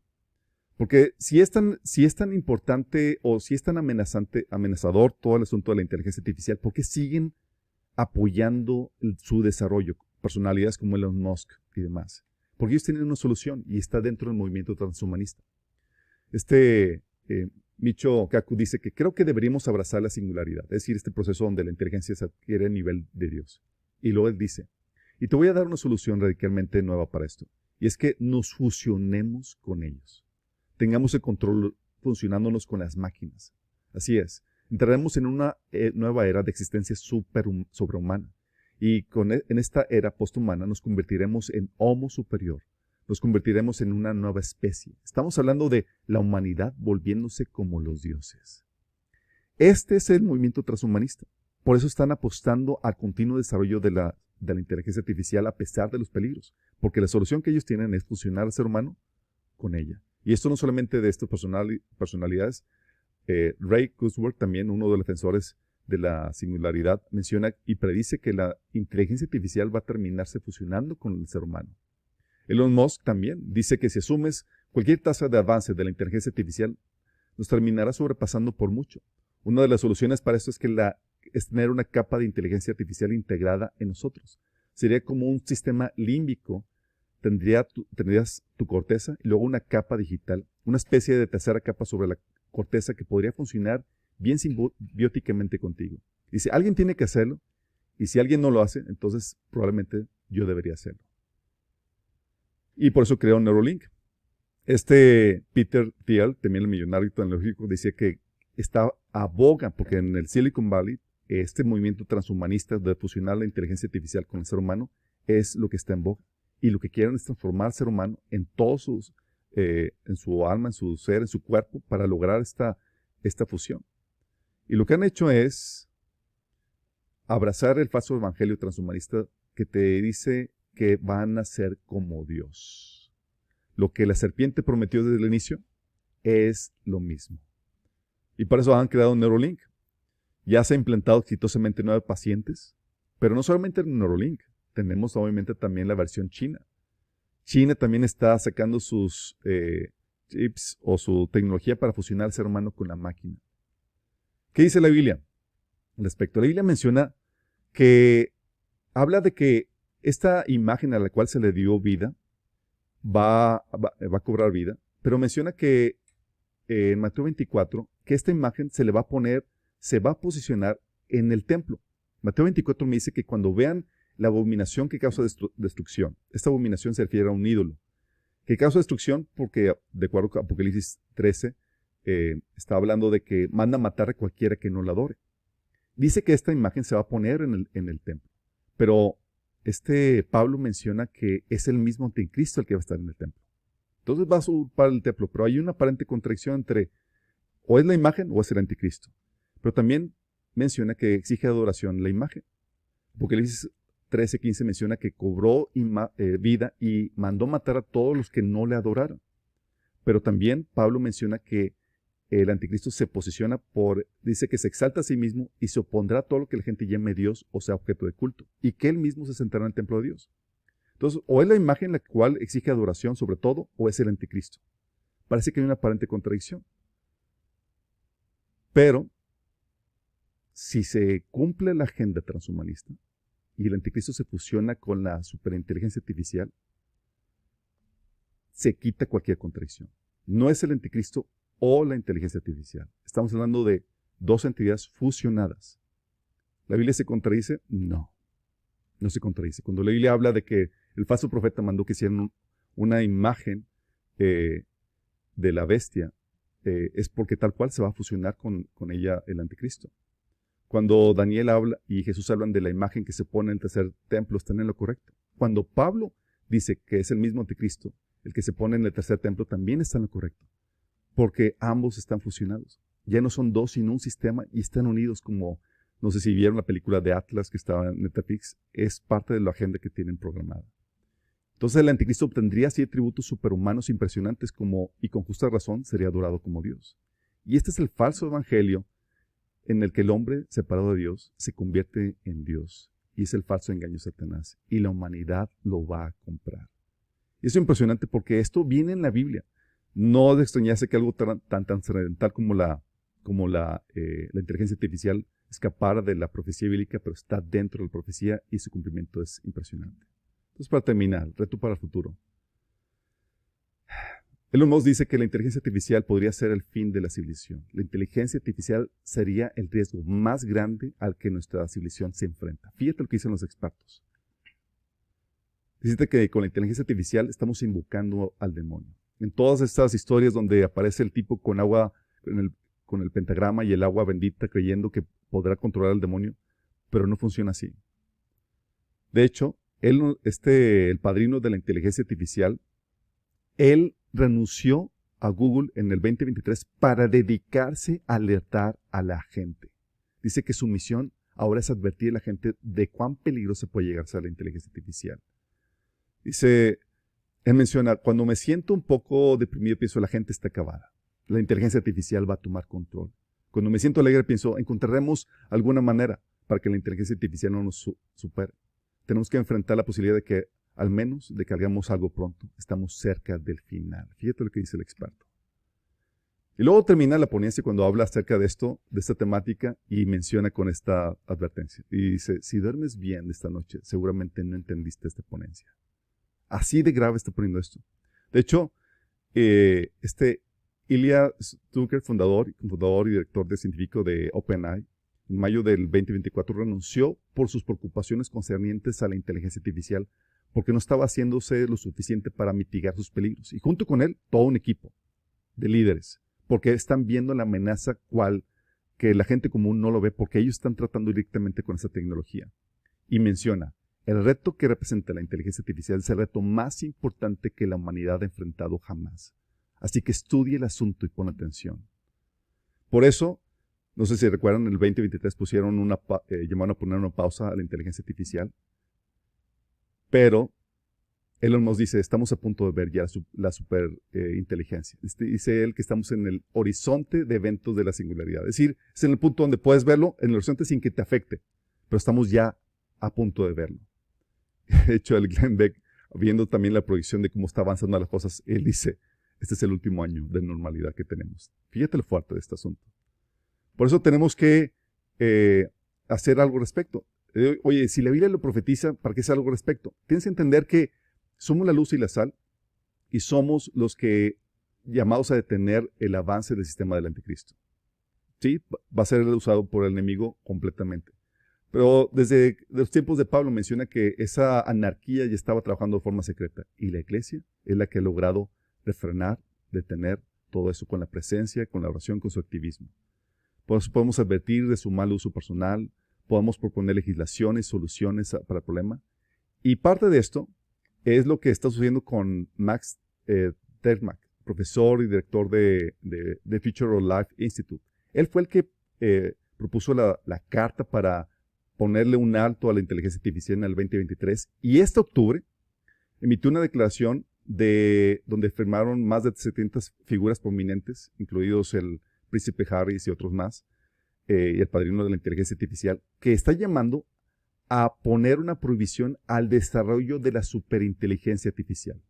B: Porque si es tan importante o si es tan amenazador todo el asunto de la inteligencia artificial, ¿por qué siguen apoyando su desarrollo? Personalidades como Elon Musk y demás. Porque ellos tienen una solución y está dentro del movimiento transhumanista. Michio Kaku dice que creo que deberíamos abrazar la singularidad, es decir, este proceso donde la inteligencia se adquiere a nivel de Dios. Y luego él dice, y te voy a dar una solución radicalmente nueva para esto, y es que nos fusionemos con ellos. Tengamos el control funcionándonos con las máquinas. Así es, entraremos en una nueva era de existencia sobrehumana. Y en esta era posthumana nos convertiremos en Homo superior. Nos convertiremos en una nueva especie. Estamos hablando de la humanidad volviéndose como los dioses. Este es el movimiento transhumanista. Por eso están apostando al continuo desarrollo de la inteligencia artificial a pesar de los peligros. Porque la solución que ellos tienen es fusionar al ser humano con ella. Y esto no solamente de estas personalidades. Ray Kurzweil, también uno de los defensores de la singularidad, menciona y predice que la inteligencia artificial va a terminarse fusionando con el ser humano. Elon Musk también dice que si asumes cualquier tasa de avance de la inteligencia artificial, nos terminará sobrepasando por mucho. Una de las soluciones para esto es tener una capa de inteligencia artificial integrada en nosotros. Sería como un sistema límbico. Tendrías tu corteza y luego una capa digital, una especie de tercera capa sobre la corteza que podría funcionar bien simbióticamente contigo. Y si alguien tiene que hacerlo, y si alguien no lo hace, entonces probablemente yo debería hacerlo. Y por eso creó Neuralink. Peter Thiel, también el millonario tecnológico, decía que aboga, porque en el Silicon Valley, este movimiento transhumanista de fusionar la inteligencia artificial con el ser humano es lo que está en boga. Y lo que quieren es transformar al ser humano en en su alma, en su ser, en su cuerpo, para lograr esta fusión. Y lo que han hecho es abrazar el falso evangelio transhumanista que te dice que van a ser como Dios. Lo que la serpiente prometió desde el inicio es lo mismo. Y por eso han creado Neuralink. Ya se ha implantado exitosamente en 9 pacientes, pero no solamente el Neuralink, tenemos obviamente también la versión china. China también está sacando sus chips o su tecnología para fusionar al ser humano con la máquina. ¿Qué dice la Biblia? Al respecto, la Biblia menciona que habla de que esta imagen a la cual se le dio vida va a cobrar vida, pero menciona que en Mateo 24, que esta imagen se va a posicionar en el templo. Mateo 24 me dice que cuando vean la abominación que causa destrucción, esta abominación se refiere a un ídolo, que causa destrucción porque, de acuerdo con Apocalipsis 13, está hablando de que manda a matar a cualquiera que no la adore. Dice que esta imagen se va a poner en el templo, pero Pablo menciona que es el mismo anticristo el que va a estar en el templo. Entonces va a usurpar el templo, pero hay una aparente contradicción entre o es la imagen o es el anticristo. Pero también menciona que exige adoración la imagen. Apocalipsis 13:15 menciona que cobró vida y mandó matar a todos los que no le adoraron. Pero también Pablo menciona que el anticristo se posiciona dice que se exalta a sí mismo y se opondrá a todo lo que la gente llame Dios o sea objeto de culto. Y que él mismo se sentará en el templo de Dios. Entonces, o es la imagen la cual exige adoración sobre todo, o es el anticristo. Parece que hay una aparente contradicción. Pero, si se cumple la agenda transhumanista y el anticristo se fusiona con la superinteligencia artificial, se quita cualquier contradicción. No es el anticristo o la inteligencia artificial. Estamos hablando de dos entidades fusionadas. ¿La Biblia se contradice? No se contradice. Cuando la Biblia habla de que el falso profeta mandó que hicieran una imagen de la bestia, es porque tal cual se va a fusionar con ella el anticristo. Cuando Daniel habla y Jesús hablan de la imagen que se pone en el tercer templo, están en lo correcto. Cuando Pablo dice que es el mismo anticristo, el que se pone en el tercer templo, también está en lo correcto. porque ambos están fusionados. Ya no son dos, sino un sistema y están unidos como, no sé si vieron la película de Atlas que estaba en Netflix, es parte de la agenda que tienen programada. Entonces el anticristo obtendría así atributos superhumanos impresionantes como, y con justa razón, sería adorado como Dios. Y este es el falso evangelio en el que el hombre, separado de Dios, se convierte en Dios. Y es el falso engaño de Satanás. Y la humanidad lo va a comprar. Y es impresionante porque esto viene en la Biblia. No de extrañarse que algo tan trascendental como la inteligencia artificial escapara de la profecía bíblica, pero está dentro de la profecía y su cumplimiento es impresionante. Entonces, para terminar, reto para el futuro. Elon Musk dice que la inteligencia artificial podría ser el fin de la civilización. La inteligencia artificial sería el riesgo más grande al que nuestra civilización se enfrenta. Fíjate lo que dicen los expertos. Dice que con la inteligencia artificial estamos invocando al demonio. En todas estas historias donde aparece el tipo con agua, con el pentagrama y el agua bendita creyendo que podrá controlar al demonio, pero no funciona así. De hecho, el padrino de la inteligencia artificial, él renunció a Google en el 2023 para dedicarse a alertar a la gente. Dice que su misión ahora es advertir a la gente de cuán peligrosa puede llegar a ser la inteligencia artificial. Dice, él menciona, cuando me siento un poco deprimido pienso la gente está acabada. La inteligencia artificial va a tomar control. Cuando me siento alegre pienso, encontraremos alguna manera para que la inteligencia artificial no nos supere. Tenemos que enfrentar la posibilidad de que al menos de que hagamos algo pronto. Estamos cerca del final. Fíjate lo que dice el experto. Y luego termina la ponencia cuando habla acerca de esto, de esta temática, y menciona con esta advertencia. Y dice, si duermes bien esta noche, seguramente no entendiste esta ponencia. Así de grave está poniendo esto. De hecho, Ilya Sutskever, fundador y director científico de OpenAI, en mayo del 2024 renunció por sus preocupaciones concernientes a la inteligencia artificial porque no estaba haciéndose lo suficiente para mitigar sus peligros. Y junto con él, todo un equipo de líderes, porque están viendo la amenaza que la gente común no lo ve, porque ellos están tratando directamente con esa tecnología. Y menciona, el reto que representa la inteligencia artificial es el reto más importante que la humanidad ha enfrentado jamás. Así que estudie el asunto y pon atención. Por eso, no sé si recuerdan, en el 2023 llamaron a poner una pausa a la inteligencia artificial, pero Elon Musk dice, estamos a punto de ver ya la superinteligencia. Dice él que estamos en el horizonte de eventos de la singularidad. Es decir, es en el punto donde puedes verlo, en el horizonte sin que te afecte, pero estamos ya a punto de verlo. De hecho, el Glenn Beck, viendo también la proyección de cómo está avanzando las cosas, él dice, este es el último año de normalidad que tenemos. Fíjate lo fuerte de este asunto. Por eso tenemos que hacer algo al respecto. Oye, si la Biblia lo profetiza, ¿para qué hacer algo al respecto? Tienes que entender que somos la luz y la sal y somos los que llamados a detener el avance del sistema del anticristo. ¿Sí? Va a ser usado por el enemigo completamente. Pero desde los tiempos de Pablo menciona que esa anarquía ya estaba trabajando de forma secreta y la iglesia es la que ha logrado refrenar, detener todo eso con la presencia, con la oración, con su activismo. Por eso podemos advertir de su mal uso personal, podemos proponer legislaciones, soluciones para el problema. Y parte de esto es lo que está sucediendo con Max Tegmark, profesor y director de Future of Life Institute. Él fue el que propuso la carta para ponerle un alto a la inteligencia artificial en el 2023 y este octubre emitió una declaración donde firmaron más de 70 figuras prominentes, incluidos el príncipe Harris y otros más, y el padrino de la inteligencia artificial, que está llamando a poner una prohibición al desarrollo de la superinteligencia artificial.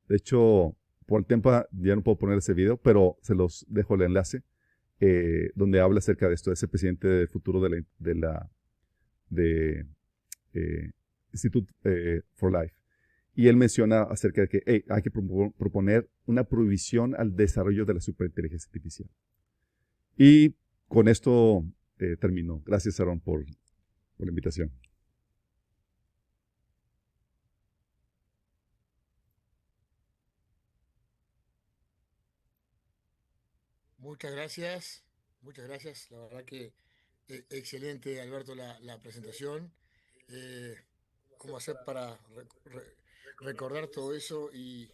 B: De hecho, por el tiempo ya no puedo poner ese video, pero se los dejo el enlace, donde habla acerca de esto, de ese presidente del futuro de Institute for Life. Y él menciona acerca de que hay que proponer una prohibición al desarrollo de la superinteligencia artificial. Y con esto termino. Gracias, Aaron, por la invitación.
C: Muchas gracias, muchas gracias. La verdad que excelente, Alberto, la presentación. Eh, ¿Cómo hacer para recordar todo eso y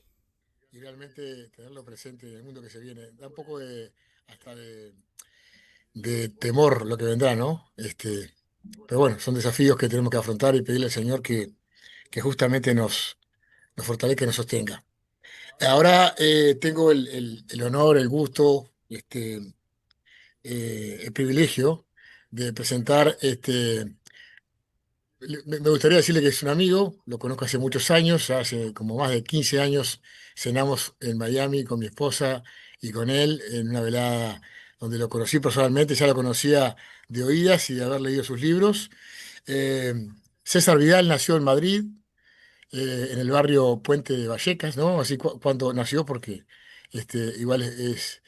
C: y realmente tenerlo presente en el mundo que se viene. Da un poco de, hasta de temor lo que vendrá, ¿no? Pero bueno, son desafíos que tenemos que afrontar y pedirle al Señor que justamente nos fortalezca y nos sostenga. Ahora tengo el honor, el gusto, el privilegio de presentar me gustaría decirle que es un amigo, lo conozco hace muchos años, ya hace como más de 15 años cenamos en Miami con mi esposa y con él en una velada donde lo conocí personalmente, ya lo conocía de oídas y de haber leído sus libros. Eh, César Vidal nació en Madrid, en el barrio Puente de Vallecas, ¿no? Así cuando nació, porque igual es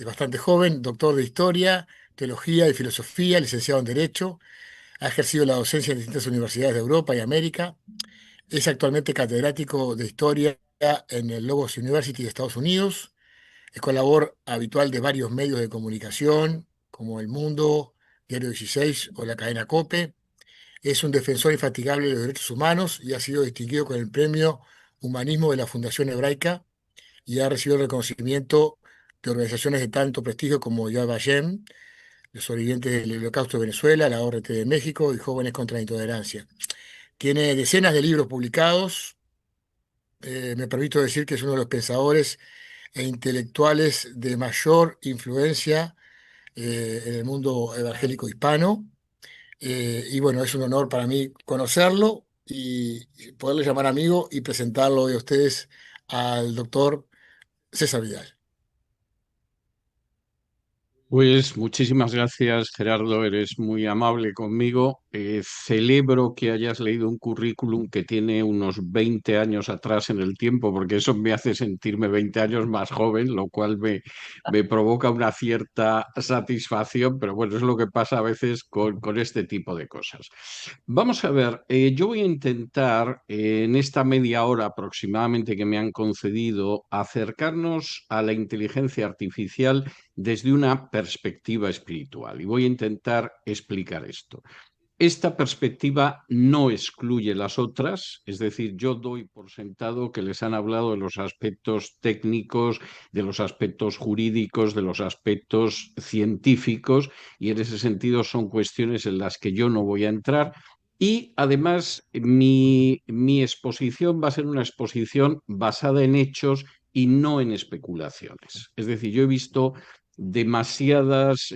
C: bastante joven, doctor de Historia, Teología y Filosofía, licenciado en Derecho. Ha ejercido la docencia en distintas universidades de Europa y América. Es actualmente catedrático de Historia en el Logos University de Estados Unidos. Es colaborador habitual de varios medios de comunicación, como El Mundo, Diario 16 o la cadena COPE. Es un defensor infatigable de los derechos humanos y ha sido distinguido con el Premio Humanismo de la Fundación Hebraica y ha recibido el reconocimiento de organizaciones de tanto prestigio como Yad Vashem, los sobrevivientes del Holocausto de Venezuela, la ORT de México y Jóvenes contra la Intolerancia. Tiene decenas de libros publicados. Me permito decir que es uno de los pensadores e intelectuales de mayor influencia en el mundo evangélico hispano. Y bueno, es un honor para mí conocerlo y poderle llamar amigo y presentarlo hoy a ustedes al doctor César Vidal.
D: Pues muchísimas gracias, Gerardo, eres muy amable conmigo. Celebro que hayas leído un currículum que tiene unos 20 años atrás en el tiempo, porque eso me hace sentirme 20 años más joven, lo cual me provoca una cierta satisfacción, pero bueno, es lo que pasa a veces con este tipo de cosas. Vamos a ver, yo voy a intentar en esta media hora aproximadamente que me han concedido acercarnos a la inteligencia artificial desde una perspectiva espiritual. Y voy a intentar explicar esto. Esta perspectiva no excluye las otras, es decir, yo doy por sentado que les han hablado de los aspectos técnicos, de los aspectos jurídicos, de los aspectos científicos, y en ese sentido son cuestiones en las que yo no voy a entrar. Y además mi exposición va a ser una exposición basada en hechos y no en especulaciones. Es decir, yo he visto demasiados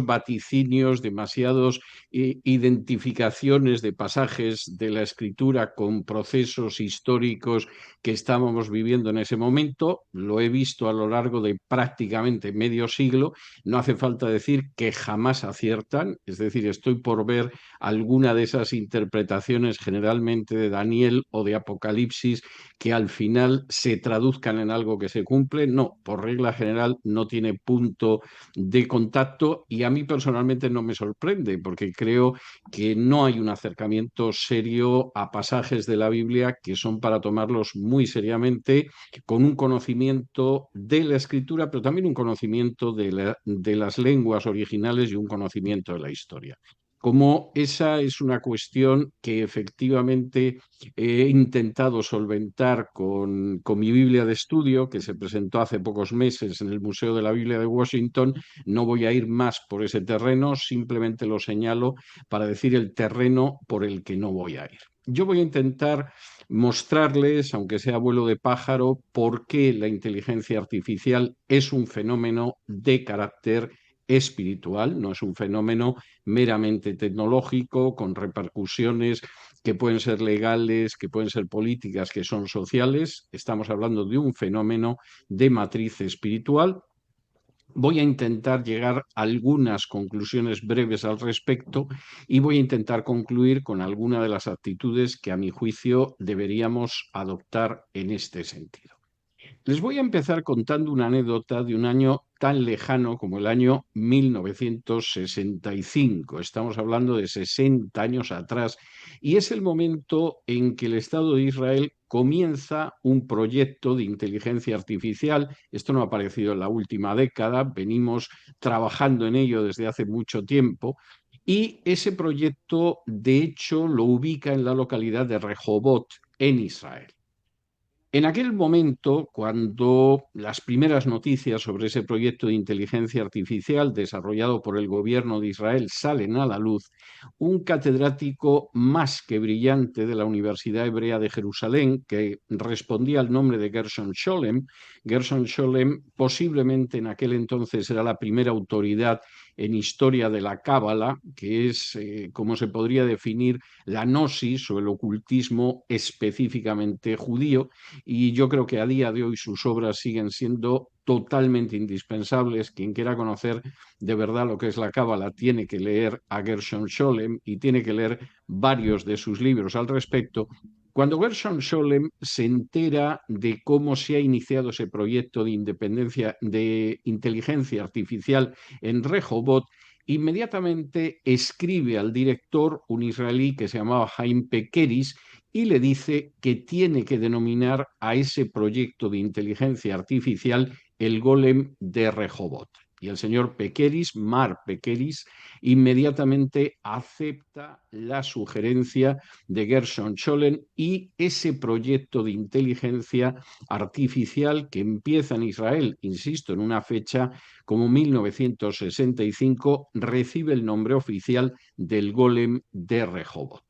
D: vaticinios, demasiados identificaciones de pasajes de la escritura con procesos históricos que estábamos viviendo en ese momento. Lo he visto a lo largo de prácticamente medio siglo. No hace falta decir que jamás aciertan, es decir, estoy por ver alguna de esas interpretaciones generalmente de Daniel o de Apocalipsis que al final se traduzcan en algo que se cumple. No, por regla general no tiene punto de contacto y a mí personalmente no me sorprende porque creo que no hay un acercamiento serio a pasajes de la Biblia que son para tomarlos muy seriamente, con un conocimiento de la escritura, pero también un conocimiento de las lenguas originales y un conocimiento de la historia. Como esa es una cuestión que efectivamente he intentado solventar con mi Biblia de estudio, que se presentó hace pocos meses en el Museo de la Biblia de Washington, no voy a ir más por ese terreno, simplemente lo señalo para decir el terreno por el que no voy a ir. Yo voy a intentar mostrarles, aunque sea vuelo de pájaro, por qué la inteligencia artificial es un fenómeno de carácter espiritual, no es un fenómeno meramente tecnológico, con repercusiones que pueden ser legales, que pueden ser políticas, que son sociales. Estamos hablando de un fenómeno de matriz espiritual. Voy a intentar llegar a algunas conclusiones breves al respecto y voy a intentar concluir con alguna de las actitudes que a mi juicio deberíamos adoptar en este sentido. Les voy a empezar contando una anécdota de un año tan lejano como el año 1965. Estamos hablando de 60 años atrás y es el momento en que el Estado de Israel comienza un proyecto de inteligencia artificial. Esto no ha aparecido en la última década, venimos trabajando en ello desde hace mucho tiempo. Y ese proyecto, de hecho, lo ubica en la localidad de Rehovot, en Israel. En aquel momento, cuando las primeras noticias sobre ese proyecto de inteligencia artificial desarrollado por el gobierno de Israel salen a la luz, un catedrático más que brillante de la Universidad Hebrea de Jerusalén, que respondía al nombre de Gershon Scholem posiblemente en aquel entonces era la primera autoridad en historia de la Cábala, que es, como se podría definir, la gnosis o el ocultismo específicamente judío, y yo creo que a día de hoy sus obras siguen siendo totalmente indispensables. Quien quiera conocer de verdad lo que es la Cábala tiene que leer a Gershon Scholem y tiene que leer varios de sus libros al respecto. Cuando Gershon Scholem se entera de cómo se ha iniciado ese proyecto de independencia de inteligencia artificial en Rehovot, inmediatamente escribe al director, un israelí que se llamaba Haim Pekeris, y le dice que tiene que denominar a ese proyecto de inteligencia artificial el Golem de Rehovot. Y el señor Pekeris, Mar Pekeris, inmediatamente acepta la sugerencia de Gershon Scholem y ese proyecto de inteligencia artificial que empieza en Israel, insisto, en una fecha como 1965, recibe el nombre oficial del Golem de Rehovot.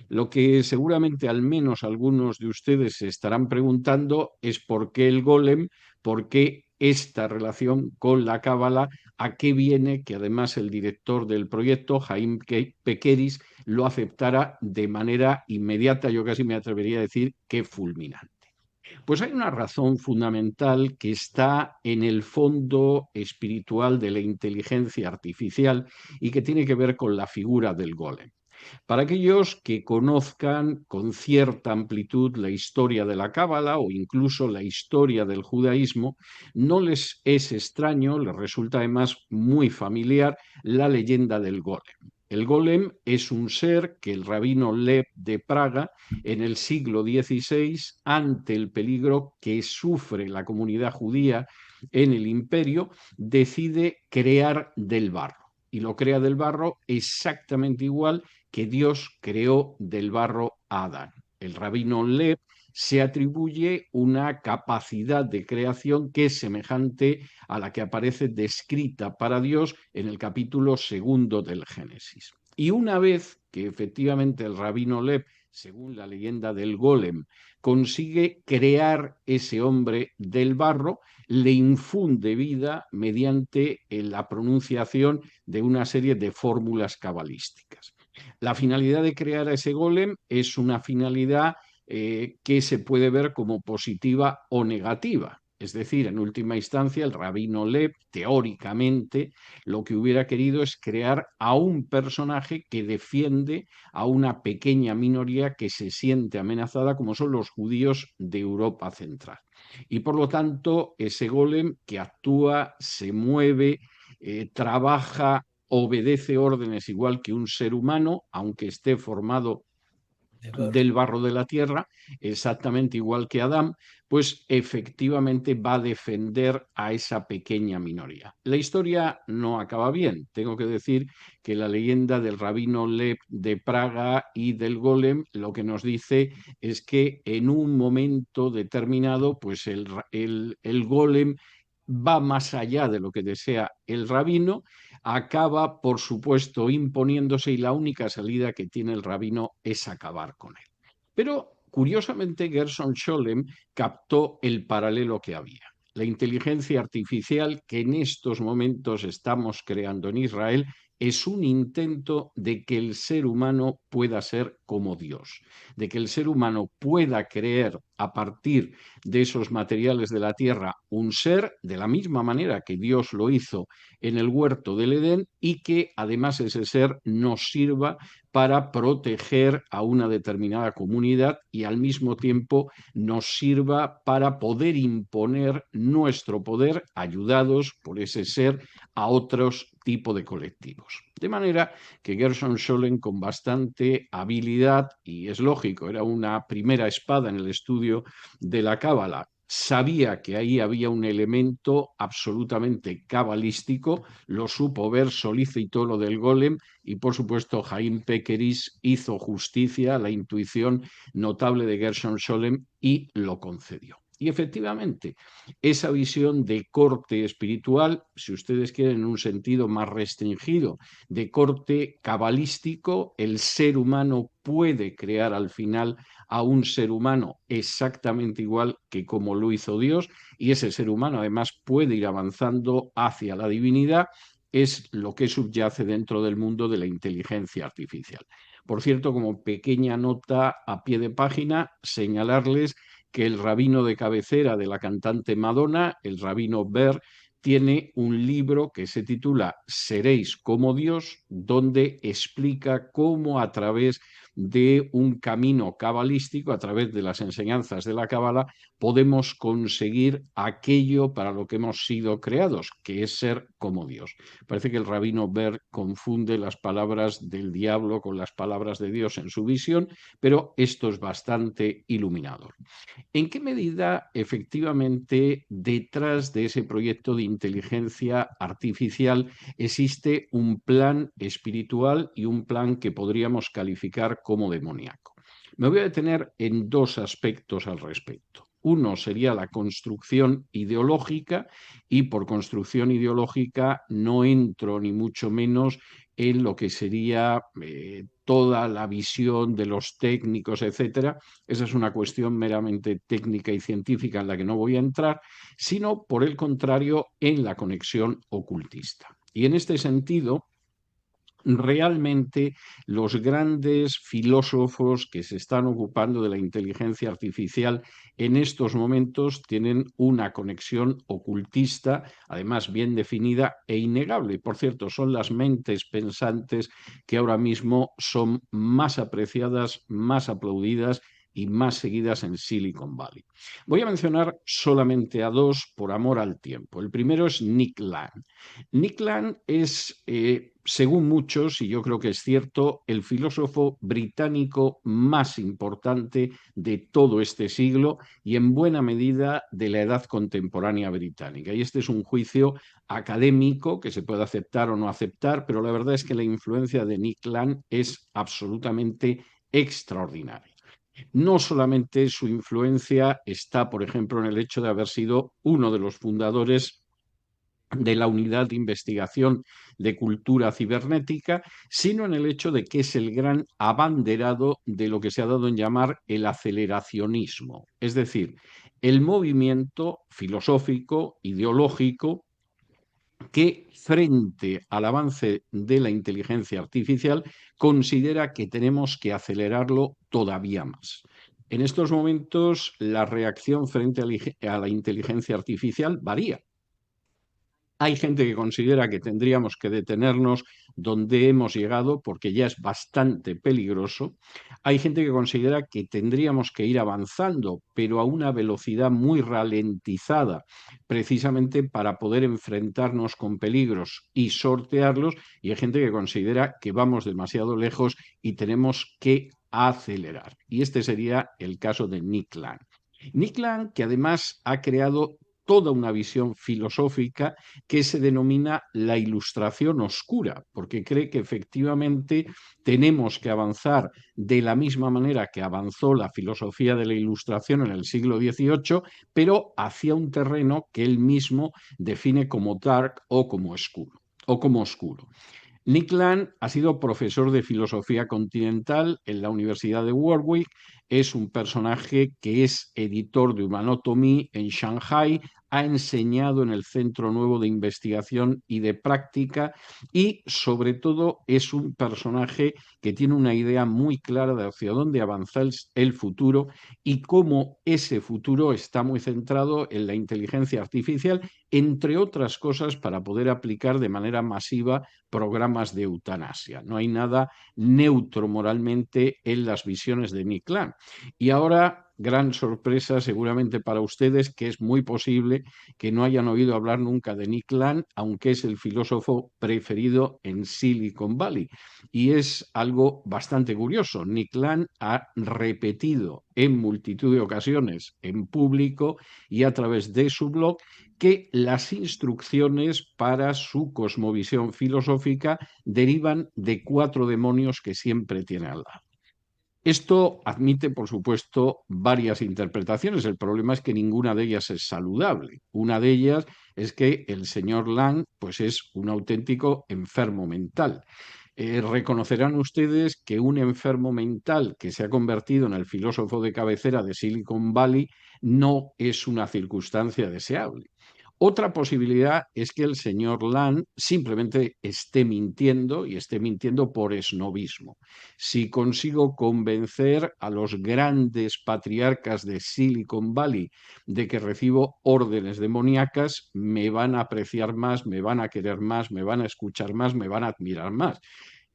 D: Lo que seguramente al menos algunos de ustedes se estarán preguntando es por qué el Golem, por qué esta relación con la Cábala, a qué viene que además el director del proyecto, Haim Pekeris, lo aceptara de manera inmediata, yo casi me atrevería a decir que fulminante. Pues hay una razón fundamental que está en el fondo espiritual de la inteligencia artificial y que tiene que ver con la figura del golem. Para aquellos que conozcan con cierta amplitud la historia de la Cábala o incluso la historia del judaísmo, no les es extraño, les resulta además muy familiar la leyenda del golem. El golem es un ser que el rabino Lev de Praga, en el siglo XVI, ante el peligro que sufre la comunidad judía en el imperio, decide crear del barro. Y lo crea del barro exactamente igual que Dios creó del barro a Adán. El rabino Lev se atribuye una capacidad de creación que es semejante a la que aparece descrita para Dios en el capítulo 2 del Génesis. Y una vez que efectivamente el rabino Lev, según la leyenda del golem, consigue crear ese hombre del barro, le infunde vida mediante la pronunciación de una serie de fórmulas cabalísticas. La finalidad de crear a ese golem es una finalidad que se puede ver como positiva o negativa. Es decir, en última instancia, el rabino Lev, teóricamente, lo que hubiera querido es crear a un personaje que defiende a una pequeña minoría que se siente amenazada, como son los judíos de Europa Central. Y por lo tanto, ese golem que actúa, se mueve, trabaja, obedece órdenes igual que un ser humano, aunque esté formado del barro de la tierra, exactamente igual que Adán, pues efectivamente va a defender a esa pequeña minoría. La historia no acaba bien. Tengo que decir que la leyenda del rabino Lev de Praga y del golem lo que nos dice es que en un momento determinado, pues el golem va más allá de lo que desea el rabino, acaba, por supuesto, imponiéndose y la única salida que tiene el rabino es acabar con él. Pero, curiosamente, Gershon Scholem captó el paralelo que había. La inteligencia artificial que en estos momentos estamos creando en Israel es un intento de que el ser humano pueda ser como Dios, de que el ser humano pueda creer a partir de esos materiales de la tierra un ser de la misma manera que Dios lo hizo en el huerto del Edén y que además ese ser nos sirva para proteger a una determinada comunidad y al mismo tiempo nos sirva para poder imponer nuestro poder ayudados por ese ser a otros tipos de colectivos. De manera que Gershon Scholem, con bastante habilidad, y es lógico, era una primera espada en el estudio de la Cábala, sabía que ahí había un elemento absolutamente cabalístico, lo supo ver, solicitó lo del golem y, por supuesto, Chaim Pekeris hizo justicia a la intuición notable de Gershom Scholem y lo concedió. Y efectivamente, esa visión de corte espiritual, si ustedes quieren en un sentido más restringido, de corte cabalístico, el ser humano puede crear al final a un ser humano exactamente igual que como lo hizo Dios, y ese ser humano además puede ir avanzando hacia la divinidad, es lo que subyace dentro del mundo de la inteligencia artificial. Por cierto, como pequeña nota a pie de página, señalarles que el rabino de cabecera de la cantante Madonna, el rabino Ber, tiene un libro que se titula Seréis como Dios, donde explica cómo a través de un camino cabalístico, a través de las enseñanzas de la Cábala, podemos conseguir aquello para lo que hemos sido creados, que es ser como Dios. Parece que el rabino Ber confunde las palabras del diablo con las palabras de Dios en su visión, pero esto es bastante iluminador. ¿En qué medida efectivamente detrás de ese proyecto de inteligencia artificial existe un plan espiritual y un plan que podríamos calificar como demoníaco? Me voy a detener en dos aspectos al respecto. Uno sería la construcción ideológica, y por construcción ideológica no entro ni mucho menos en lo que sería toda la visión de los técnicos, etcétera. Esa es una cuestión meramente técnica y científica en la que no voy a entrar, sino por el contrario en la conexión ocultista. Y en este sentido, realmente los grandes filósofos que se están ocupando de la inteligencia artificial en estos momentos tienen una conexión ocultista, además bien definida e innegable. Por cierto, son las mentes pensantes que ahora mismo son más apreciadas, más aplaudidas y más seguidas en Silicon Valley. Voy a mencionar solamente a dos por amor al tiempo. El primero es Nick Land. Nick Land es, según muchos, y yo creo que es cierto, el filósofo británico más importante de todo este siglo y en buena medida de la edad contemporánea británica. Y este es un juicio académico que se puede aceptar o no aceptar, pero la verdad es que la influencia de Nick Land es absolutamente extraordinaria. No solamente su influencia está, por ejemplo, en el hecho de haber sido uno de los fundadores de la unidad de investigación de cultura cibernética, sino en el hecho de que es el gran abanderado de lo que se ha dado en llamar el aceleracionismo, es decir, el movimiento filosófico, ideológico, que frente al avance de la inteligencia artificial considera que tenemos que acelerarlo todavía más. En estos momentos la reacción frente a la inteligencia artificial varía. Hay gente que considera que tendríamos que detenernos donde hemos llegado porque ya es bastante peligroso. Hay gente que considera que tendríamos que ir avanzando, pero a una velocidad muy ralentizada, precisamente para poder enfrentarnos con peligros y sortearlos. Y hay gente que considera que vamos demasiado lejos y tenemos que acelerar. Y este sería el caso de Nick Land. Nick Land, que además ha creado toda una visión filosófica que se denomina la ilustración oscura, porque cree que efectivamente tenemos que avanzar de la misma manera que avanzó la filosofía de la ilustración en el siglo XVIII, pero hacia un terreno que él mismo define como dark o como oscuro. Nick Land ha sido profesor de filosofía continental en la Universidad de Warwick, es un personaje que es editor de Humanotomy en Shanghai, ha enseñado en el Centro Nuevo de Investigación y de Práctica y sobre todo es un personaje que tiene una idea muy clara de hacia dónde avanza el futuro y cómo ese futuro está muy centrado en la inteligencia artificial, entre otras cosas para poder aplicar de manera masiva programas de eutanasia. No hay nada neutro moralmente en las visiones de Nick Land. Y ahora gran sorpresa seguramente para ustedes, que es muy posible que no hayan oído hablar nunca de Nick Land, aunque es el filósofo preferido en Silicon Valley. Y es algo bastante curioso. Nick Land ha repetido en multitud de ocasiones en público y a través de su blog que las instrucciones para su cosmovisión filosófica derivan de 4 demonios que siempre tiene al lado. Esto admite, por supuesto, varias interpretaciones. El problema es que ninguna de ellas es saludable. Una de ellas es que el señor Lang, pues, es un auténtico enfermo mental. Reconocerán ustedes que un enfermo mental que se ha convertido en el filósofo de cabecera de Silicon Valley no es una circunstancia deseable. Otra posibilidad es que el señor Land simplemente esté mintiendo y esté mintiendo por esnobismo. Si consigo convencer a los grandes patriarcas de Silicon Valley de que recibo órdenes demoníacas, me van a apreciar más, me van a querer más, me van a escuchar más, me van a admirar más.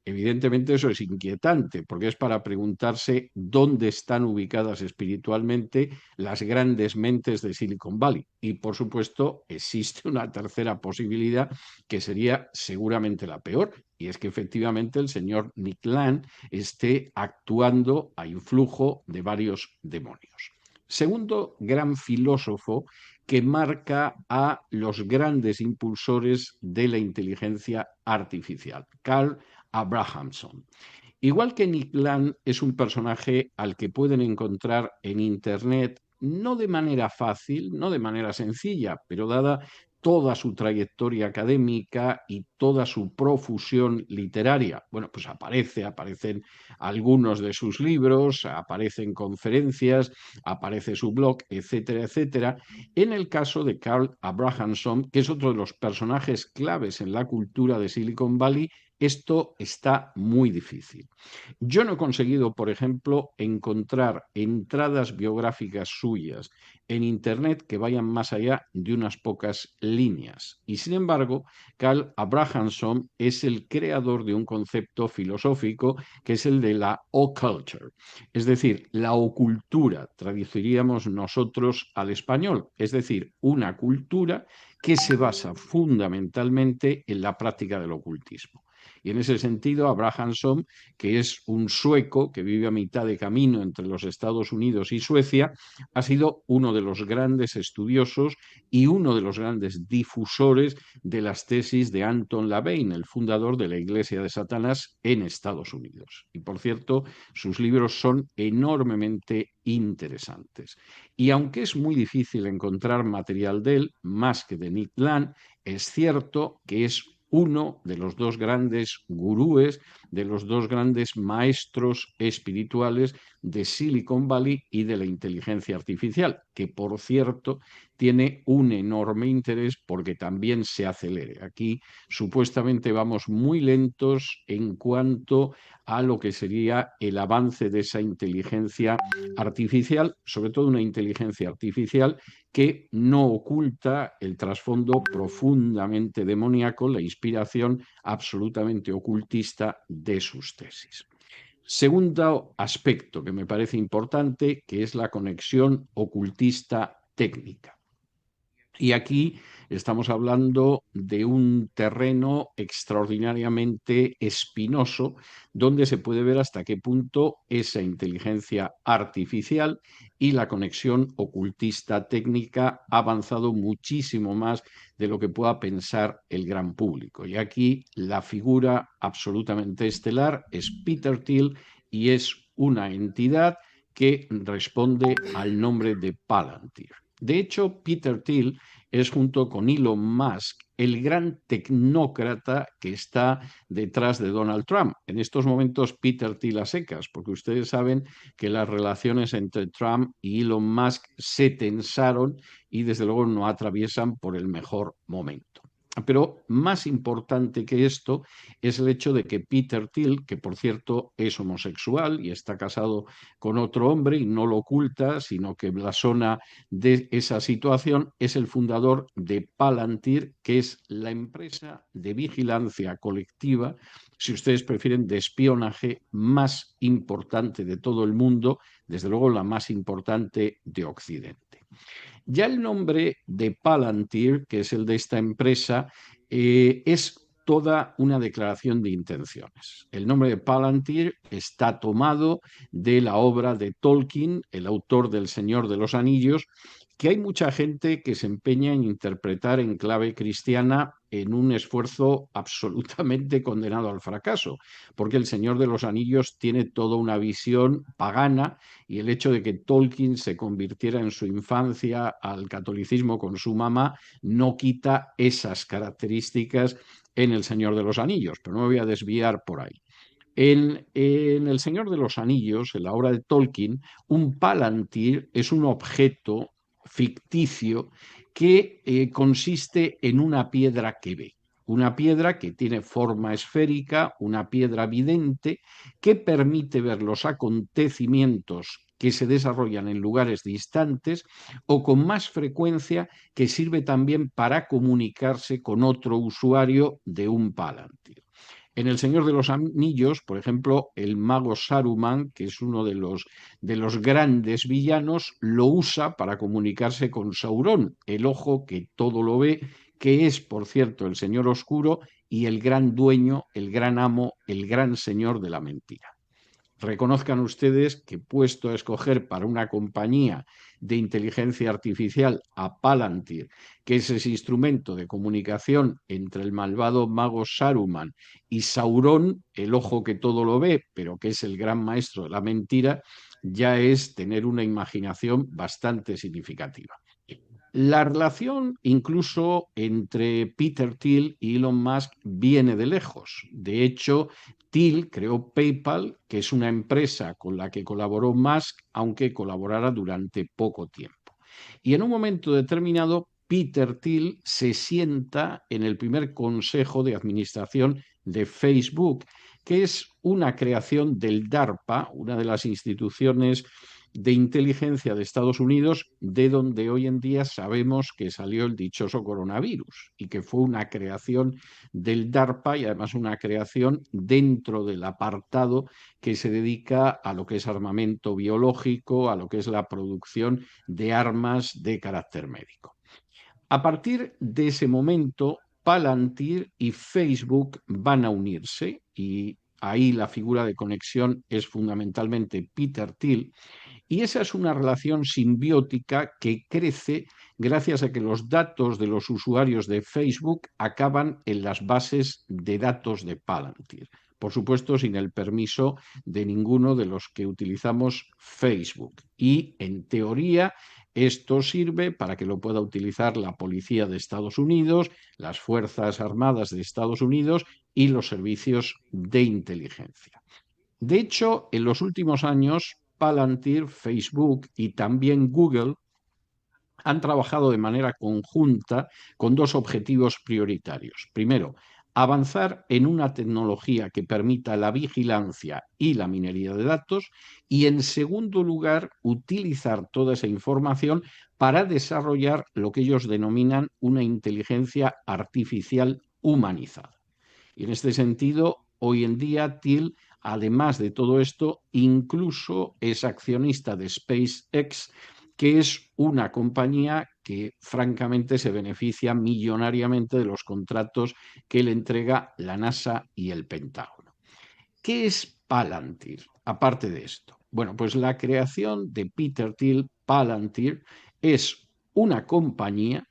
D: Evidentemente eso es inquietante, porque es para preguntarse dónde están ubicadas espiritualmente las grandes mentes de Silicon Valley. Y, por supuesto, existe una tercera posibilidad que sería seguramente la peor, y es que efectivamente el señor Nick Land esté actuando a influjo de varios demonios. Segundo gran filósofo que marca a los grandes impulsores de la inteligencia artificial, Carl Abrahamson. Igual que Nick Land es un personaje al que pueden encontrar en Internet, no de manera fácil, no de manera sencilla, pero dada toda su trayectoria académica y toda su profusión literaria. Bueno, pues aparecen algunos de sus libros, aparecen conferencias, aparece su blog, etcétera, etcétera. En el caso de Carl Abrahamson, que es otro de los personajes claves en la cultura de Silicon Valley, esto está muy difícil. Yo no he conseguido, por ejemplo, encontrar entradas biográficas suyas en Internet que vayan más allá de unas pocas líneas. Y sin embargo, Carl Abrahamson es el creador de un concepto filosófico que es el de la occulture, es decir, la ocultura, traduciríamos nosotros al español, es decir, una cultura que se basa fundamentalmente en la práctica del ocultismo. Y en ese sentido, Abrahamson, que es un sueco que vive a mitad de camino entre los Estados Unidos y Suecia, ha sido uno de los grandes estudiosos y uno de los grandes difusores de las tesis de Anton LaVey, el fundador de la Iglesia de Satanás en Estados Unidos. Y por cierto, sus libros son enormemente interesantes. Y aunque es muy difícil encontrar material de él, más que de Nick Land, es cierto que es uno de los dos grandes gurúes, de los dos grandes maestros espirituales de Silicon Valley y de la inteligencia artificial, que por cierto tiene un enorme interés porque también se acelere. Aquí supuestamente vamos muy lentos en cuanto a lo que sería el avance de esa inteligencia artificial, sobre todo una inteligencia artificial que no oculta el trasfondo profundamente demoníaco, la inspiración absolutamente ocultista de sus tesis. Segundo aspecto que me parece importante, que es la conexión ocultista técnica. Y aquí estamos hablando de un terreno extraordinariamente espinoso, donde se puede ver hasta qué punto esa inteligencia artificial y la conexión ocultista técnica ha avanzado muchísimo más de lo que pueda pensar el gran público. Y aquí la figura absolutamente estelar es Peter Thiel y es una entidad que responde al nombre de Palantir. De hecho, Peter Thiel es, junto con Elon Musk, el gran tecnócrata que está detrás de Donald Trump. En estos momentos, Peter Thiel a secas, porque ustedes saben que las relaciones entre Trump y Elon Musk se tensaron y desde luego no atraviesan por el mejor momento. Pero más importante que esto es el hecho de que Peter Thiel, que por cierto es homosexual y está casado con otro hombre y no lo oculta, sino que blasona de esa situación, es el fundador de Palantir, que es la empresa de vigilancia colectiva, si ustedes prefieren, de espionaje más importante de todo el mundo, desde luego la más importante de Occidente. Ya el nombre de Palantir, que es el de esta empresa, es toda una declaración de intenciones. El nombre de Palantir está tomado de la obra de Tolkien, el autor del Señor de los Anillos, que hay mucha gente que se empeña en interpretar en clave cristiana en un esfuerzo absolutamente condenado al fracaso, porque el Señor de los Anillos tiene toda una visión pagana y el hecho de que Tolkien se convirtiera en su infancia al catolicismo con su mamá no quita esas características en El Señor de los Anillos, pero no me voy a desviar por ahí. En El Señor de los Anillos, en la obra de Tolkien, un palantir es un objeto ficticio que consiste en una piedra que ve. Una piedra que tiene forma esférica, una piedra vidente, que permite ver los acontecimientos que se desarrollan en lugares distantes o con más frecuencia, que sirve también para comunicarse con otro usuario de un palantir. En El Señor de los Anillos, por ejemplo, el mago Saruman, que es uno de los grandes villanos, lo usa para comunicarse con Saurón, el ojo que todo lo ve, que es, por cierto, el Señor Oscuro y el gran dueño, el gran amo, el gran señor de la mentira. Reconozcan ustedes que, puesto a escoger para una compañía de inteligencia artificial a Palantir, que es ese instrumento de comunicación entre el malvado mago Saruman y Saurón, el ojo que todo lo ve, pero que es el gran maestro de la mentira, ya es tener una imaginación bastante significativa. La relación incluso entre Peter Thiel y Elon Musk viene de lejos. De hecho, Thiel creó PayPal, que es una empresa con la que colaboró Musk, aunque colaborara durante poco tiempo. Y en un momento determinado, Peter Thiel se sienta en el primer consejo de administración de Facebook, que es una creación del DARPA, una de las instituciones de inteligencia de Estados Unidos, de donde hoy en día sabemos que salió el dichoso coronavirus y que fue una creación del DARPA y además una creación dentro del apartado que se dedica a lo que es armamento biológico, a lo que es la producción de armas de carácter médico. A partir de ese momento, Palantir y Facebook van a unirse y ahí la figura de conexión es fundamentalmente Peter Thiel, y esa es una relación simbiótica que crece gracias a que los datos de los usuarios de Facebook acaban en las bases de datos de Palantir. Por supuesto, sin el permiso de ninguno de los que utilizamos Facebook. Y, en teoría, esto sirve para que lo pueda utilizar la policía de Estados Unidos, las Fuerzas Armadas de Estados Unidos y los servicios de inteligencia. De hecho, en los últimos años, Palantir, Facebook y también Google han trabajado de manera conjunta con dos objetivos prioritarios. Primero, avanzar en una tecnología que permita la vigilancia y la minería de datos y, en segundo lugar, utilizar toda esa información para desarrollar lo que ellos denominan una inteligencia artificial humanizada. Y en este sentido, hoy en día, Thiel, además de todo esto, incluso es accionista de SpaceX, que es una compañía que francamente se beneficia millonariamente de los contratos que le entrega la NASA y el Pentágono. ¿Qué es Palantir? Aparte de esto. Bueno, pues la creación de Peter Thiel, Palantir, es una compañía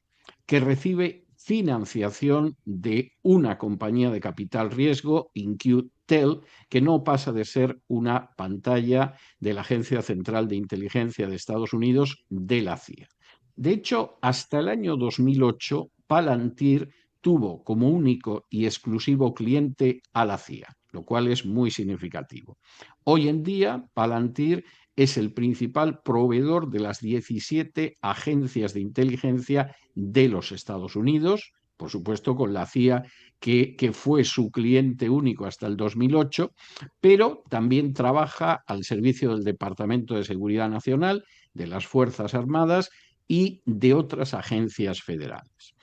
D: que recibe financiación de una compañía de capital riesgo, InQtel, que no pasa de ser una pantalla de la Agencia Central de Inteligencia de Estados Unidos, de la CIA. De hecho, hasta el año 2008, Palantir tuvo como único y exclusivo cliente a la CIA, lo cual es muy significativo. Hoy en día, Palantir es el principal proveedor de las 17 agencias de inteligencia de los Estados Unidos, por supuesto con la CIA, que fue su cliente único hasta el 2008, pero también trabaja al servicio del Departamento de Seguridad Nacional, de las Fuerzas Armadas y de otras agencias federales.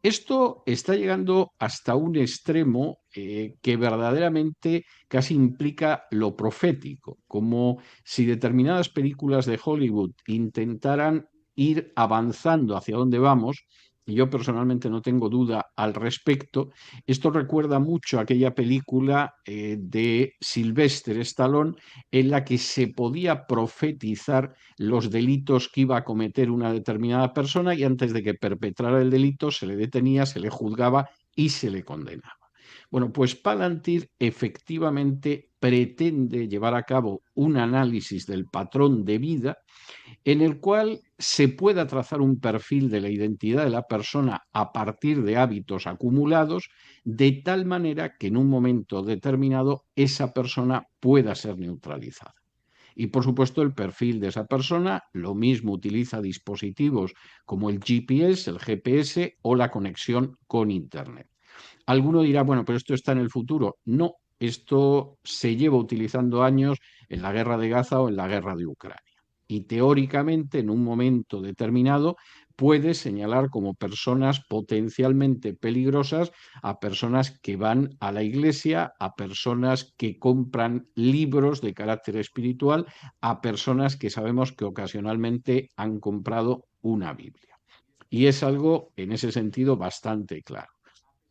D: Esto está llegando hasta un extremo que verdaderamente casi implica lo profético, como si determinadas películas de Hollywood intentaran ir avanzando hacia donde vamos, y yo personalmente no tengo duda al respecto. Esto recuerda mucho a aquella película de Sylvester Stallone en la que se podía profetizar los delitos que iba a cometer una determinada persona y antes de que perpetrara el delito se le detenía, se le juzgaba y se le condenaba. Bueno, pues Palantir efectivamente pretende llevar a cabo un análisis del patrón de vida en el cual se pueda trazar un perfil de la identidad de la persona a partir de hábitos acumulados, de tal manera que en un momento determinado esa persona pueda ser neutralizada. Y por supuesto el perfil de esa persona lo mismo utiliza dispositivos como el GPS o la conexión con Internet. Alguno dirá, bueno, pero esto está en el futuro. No, esto se lleva utilizando años en la guerra de Gaza o en la guerra de Ucrania. Y teóricamente, en un momento determinado, puede señalar como personas potencialmente peligrosas a personas que van a la iglesia, a personas que compran libros de carácter espiritual, a personas que sabemos que ocasionalmente han comprado una Biblia. Y es algo, en ese sentido, bastante claro.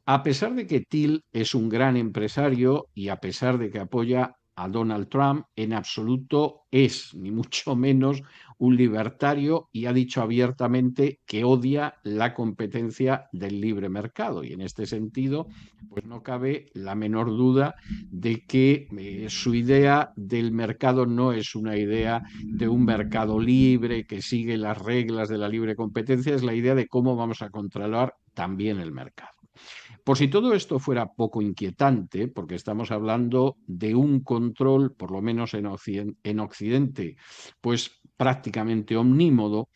D: A pesar de que Thiel es un gran empresario y a pesar de que apoya a Donald Trump, en absoluto es, ni mucho menos, un libertario y ha dicho abiertamente que odia la competencia del libre mercado. Y en este sentido, pues no cabe la menor duda de que su idea del mercado no es una idea de un mercado libre que sigue las reglas de la libre competencia, es la idea de cómo vamos a controlar también el mercado. Por si todo esto fuera poco inquietante, porque estamos hablando de un control, por lo menos en Occidente, pues prácticamente omnímodo,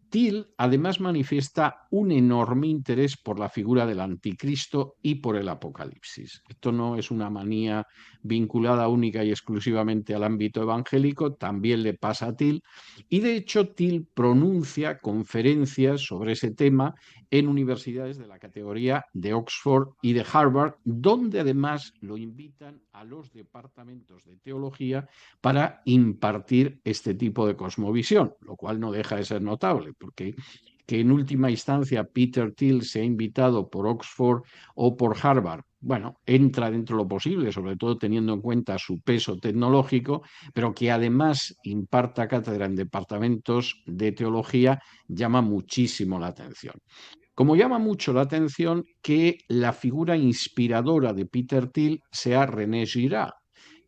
D: Thiel además manifiesta un enorme interés por la figura del anticristo y por el apocalipsis. Esto no es una manía vinculada única y exclusivamente al ámbito evangélico, también le pasa a Thiel, y de hecho Thiel pronuncia conferencias sobre ese tema en universidades de la categoría de Oxford y de Harvard, donde además lo invitan a los departamentos de teología para impartir este tipo de cosmovisión, lo cual no deja de ser notable, porque que en última instancia Peter Thiel sea invitado por Oxford o por Harvard, bueno, entra dentro de lo posible, sobre todo teniendo en cuenta su peso tecnológico, pero que además imparta cátedra en departamentos de teología, llama muchísimo la atención. Como llama mucho la atención que la figura inspiradora de Peter Thiel sea René Girard,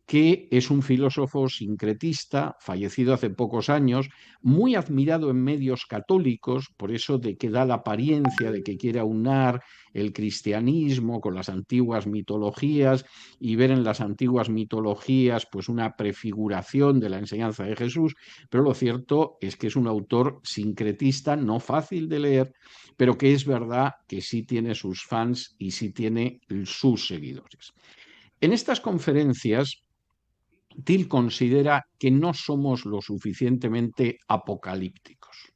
D: que es un filósofo sincretista, fallecido hace pocos años, muy admirado en medios católicos, por eso de que da la apariencia de que quiere aunar el cristianismo con las antiguas mitologías y ver en las antiguas mitologías pues una prefiguración de la enseñanza de Jesús, pero lo cierto es que es un autor sincretista, no fácil de leer, pero que es verdad que sí tiene sus fans y sí tiene sus seguidores. En estas conferencias, Thiel considera que no somos lo suficientemente apocalípticos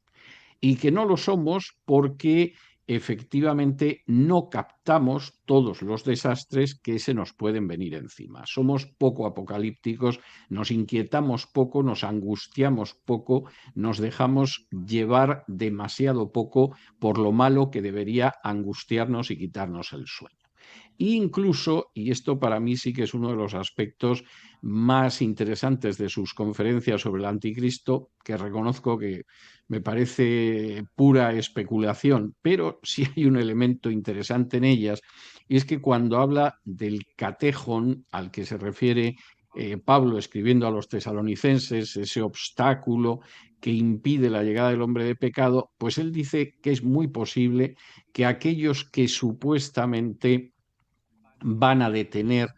D: y que no lo somos porque efectivamente no captamos todos los desastres que se nos pueden venir encima. Somos poco apocalípticos, nos inquietamos poco, nos angustiamos poco, nos dejamos llevar demasiado poco por lo malo que debería angustiarnos y quitarnos el sueño. E incluso, y esto para mí sí que es uno de los aspectos más interesantes de sus conferencias sobre el anticristo, que reconozco que me parece pura especulación, pero sí hay un elemento interesante en ellas, y es que cuando habla del catejón al que se refiere Pablo escribiendo a los tesalonicenses, ese obstáculo que impide la llegada del hombre de pecado, pues él dice que es muy posible que aquellos que supuestamente van a detener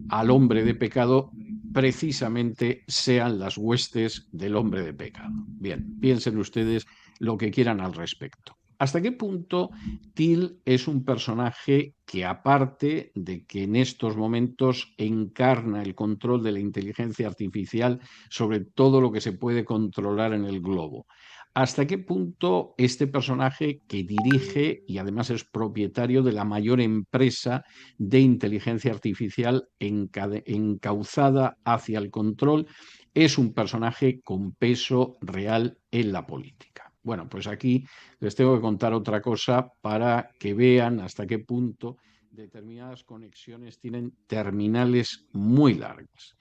D: al hombre de pecado precisamente sean las huestes del hombre de pecado. Bien, piensen ustedes lo que quieran al respecto. ¿Hasta qué punto Till es un personaje que, aparte de que en estos momentos encarna el control de la inteligencia artificial sobre todo lo que se puede controlar en el globo? ¿Hasta qué punto este personaje, que dirige y además es propietario de la mayor empresa de inteligencia artificial encauzada hacia el control, es un personaje con peso real en la política? Bueno, pues aquí les tengo que contar otra cosa para que vean hasta qué punto determinadas conexiones tienen terminales muy largas.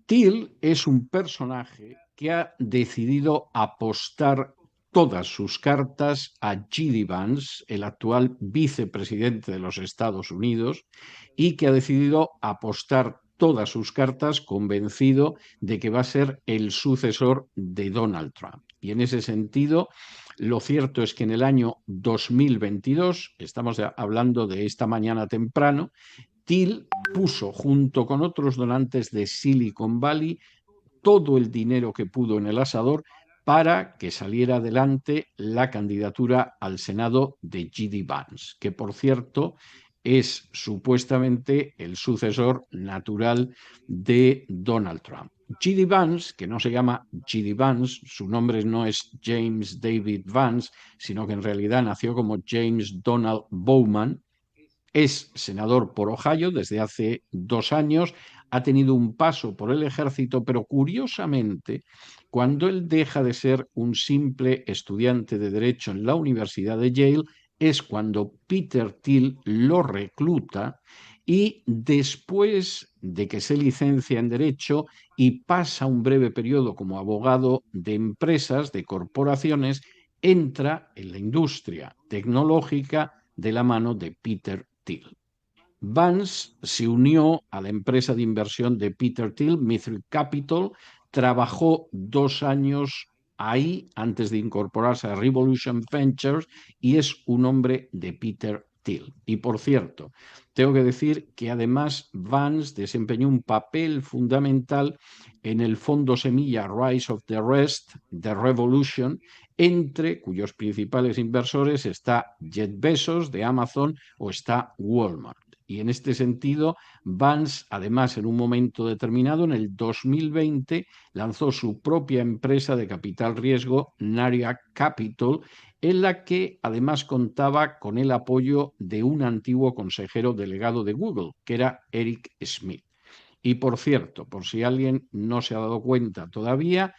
D: Till es un personaje que ha decidido apostar todas sus cartas a J.D. Vance, el actual vicepresidente de los Estados Unidos, y que ha decidido apostar todas sus cartas convencido de que va a ser el sucesor de Donald Trump. Y en ese sentido, lo cierto es que en el año 2022, estamos hablando de esta mañana temprano, Till puso junto con otros donantes de Silicon Valley todo el dinero que pudo en el asador para que saliera adelante la candidatura al Senado de J.D. Vance, que por cierto es supuestamente el sucesor natural de Donald Trump. J.D. Vance, que no se llama J.D. Vance, su nombre no es James David Vance, sino que en realidad nació como James Donald Bowman, es senador por Ohio desde hace 2 años, ha tenido un paso por el ejército, pero curiosamente, cuando él deja de ser un simple estudiante de Derecho en la Universidad de Yale, es cuando Peter Thiel lo recluta y después de que se licencia en Derecho y pasa un breve periodo como abogado de empresas, de corporaciones, entra en la industria tecnológica de la mano de Peter Thiel. Vance se unió a la empresa de inversión de Peter Thiel, Mithril Capital, trabajó 2 años ahí antes de incorporarse a Revolution Ventures y es un hombre de Peter Thiel. Y por cierto, tengo que decir que además Vance desempeñó un papel fundamental en el fondo semilla Rise of the Rest de Revolution, entre cuyos principales inversores está Jeff Bezos de Amazon o está Walmart. Y en este sentido, Vance, además, en un momento determinado, en el 2020, lanzó su propia empresa de capital riesgo, Naria Capital, en la que además contaba con el apoyo de un antiguo consejero delegado de Google, que era Eric Schmidt. Y por cierto, por si alguien no se ha dado cuenta todavía,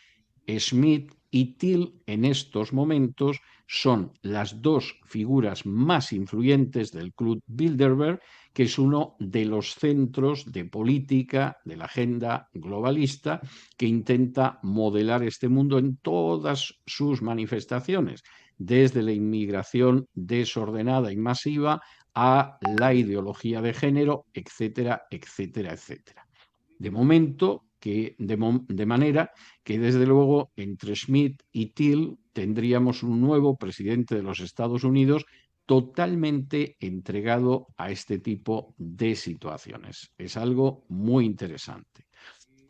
D: Schmidt y Thiel en estos momentos son las 2 figuras más influyentes del Club Bilderberg, que es uno de los centros de política de la agenda globalista que intenta modelar este mundo en todas sus manifestaciones, desde la inmigración desordenada y masiva a la ideología de género, etcétera, etcétera, etcétera. De momento, de manera que desde luego entre Schmidt y Thiel tendríamos un nuevo presidente de los Estados Unidos totalmente entregado a este tipo de situaciones. Es algo muy interesante.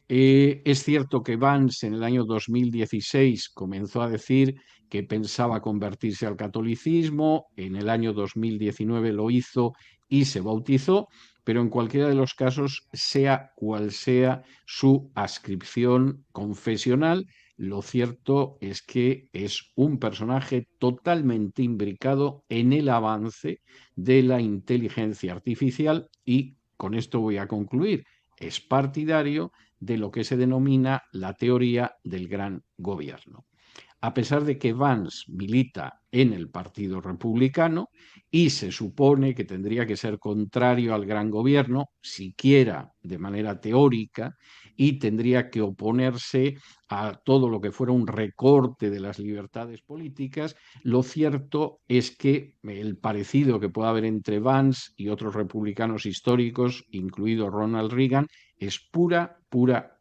D: Es cierto que Vance en el año 2016 comenzó a decir que pensaba convertirse al catolicismo, en el año 2019 lo hizo y se bautizó, pero en cualquiera de los casos, sea cual sea su adscripción confesional, lo cierto es que es un personaje totalmente imbricado en el avance de la inteligencia artificial y con esto voy a concluir. Es partidario de lo que se denomina la teoría del gran gobierno. A pesar de que Vance milita en el Partido Republicano y se supone que tendría que ser contrario al gran gobierno, siquiera de manera teórica, y tendría que oponerse a todo lo que fuera un recorte de las libertades políticas, lo cierto es que el parecido que pueda haber entre Vance y otros republicanos históricos, incluido Ronald Reagan, es pura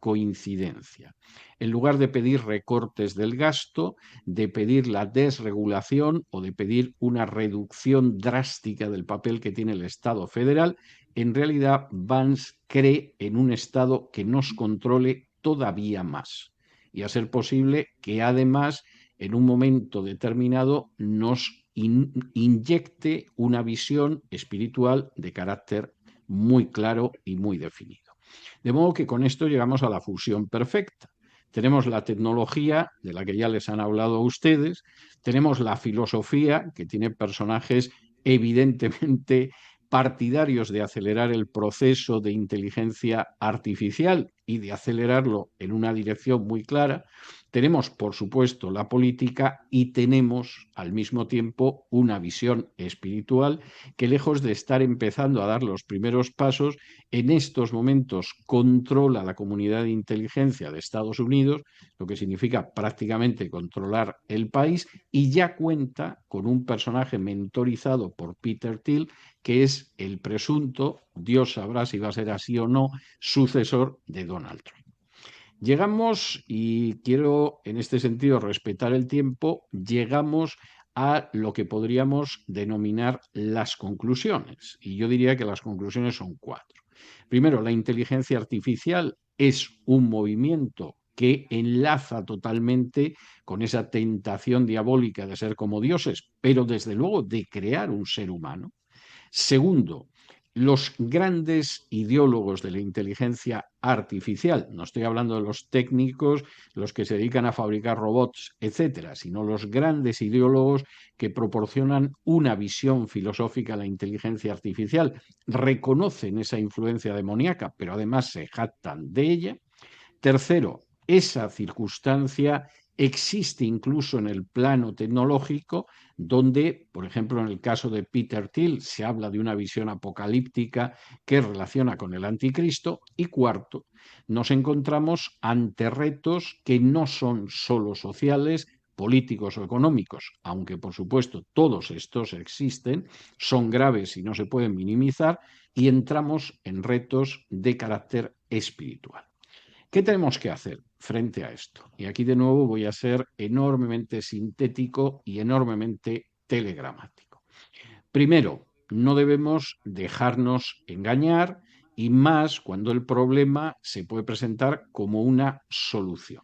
D: coincidencia. En lugar de pedir recortes del gasto, de pedir la desregulación o de pedir una reducción drástica del papel que tiene el Estado federal, en realidad Vance cree en un Estado que nos controle todavía más. y a ser posible que además en un momento determinado nos inyecte una visión espiritual de carácter muy claro y muy definido. De modo que con esto llegamos a la fusión perfecta. Tenemos la tecnología, de la que ya les han hablado a ustedes, tenemos la filosofía, que tiene personajes evidentemente partidarios de acelerar el proceso de inteligencia artificial y de acelerarlo en una dirección muy clara. Tenemos, por supuesto, la política y tenemos al mismo tiempo una visión espiritual que, lejos de estar empezando a dar los primeros pasos, en estos momentos controla la comunidad de inteligencia de Estados Unidos, lo que significa prácticamente controlar el país, y ya cuenta con un personaje mentorizado por Peter Thiel, que es el presunto, Dios sabrá si va a ser así o no, sucesor de Donald Trump. Llegamos, y quiero en este sentido respetar el tiempo, llegamos a lo que podríamos denominar las conclusiones. Y yo diría que las conclusiones son 4. Primero, la inteligencia artificial es un movimiento que enlaza totalmente con esa tentación diabólica de ser como dioses, pero desde luego de crear un ser humano. Segundo, los grandes ideólogos de la inteligencia artificial, no estoy hablando de los técnicos, los que se dedican a fabricar robots, etcétera, sino los grandes ideólogos que proporcionan una visión filosófica a la inteligencia artificial, reconocen esa influencia demoníaca, pero además se jactan de ella. Tercero, esa circunstancia existe incluso en el plano tecnológico, donde, por ejemplo, en el caso de Peter Thiel, se habla de una visión apocalíptica que relaciona con el anticristo. Y cuarto, nos encontramos ante retos que no son solo sociales, políticos o económicos, aunque por supuesto todos estos existen, son graves y no se pueden minimizar, y entramos en retos de carácter espiritual. ¿Qué tenemos que hacer frente a esto? Y aquí de nuevo voy a ser enormemente sintético y enormemente telegramático. Primero, no debemos dejarnos engañar, y más cuando el problema se puede presentar como una solución.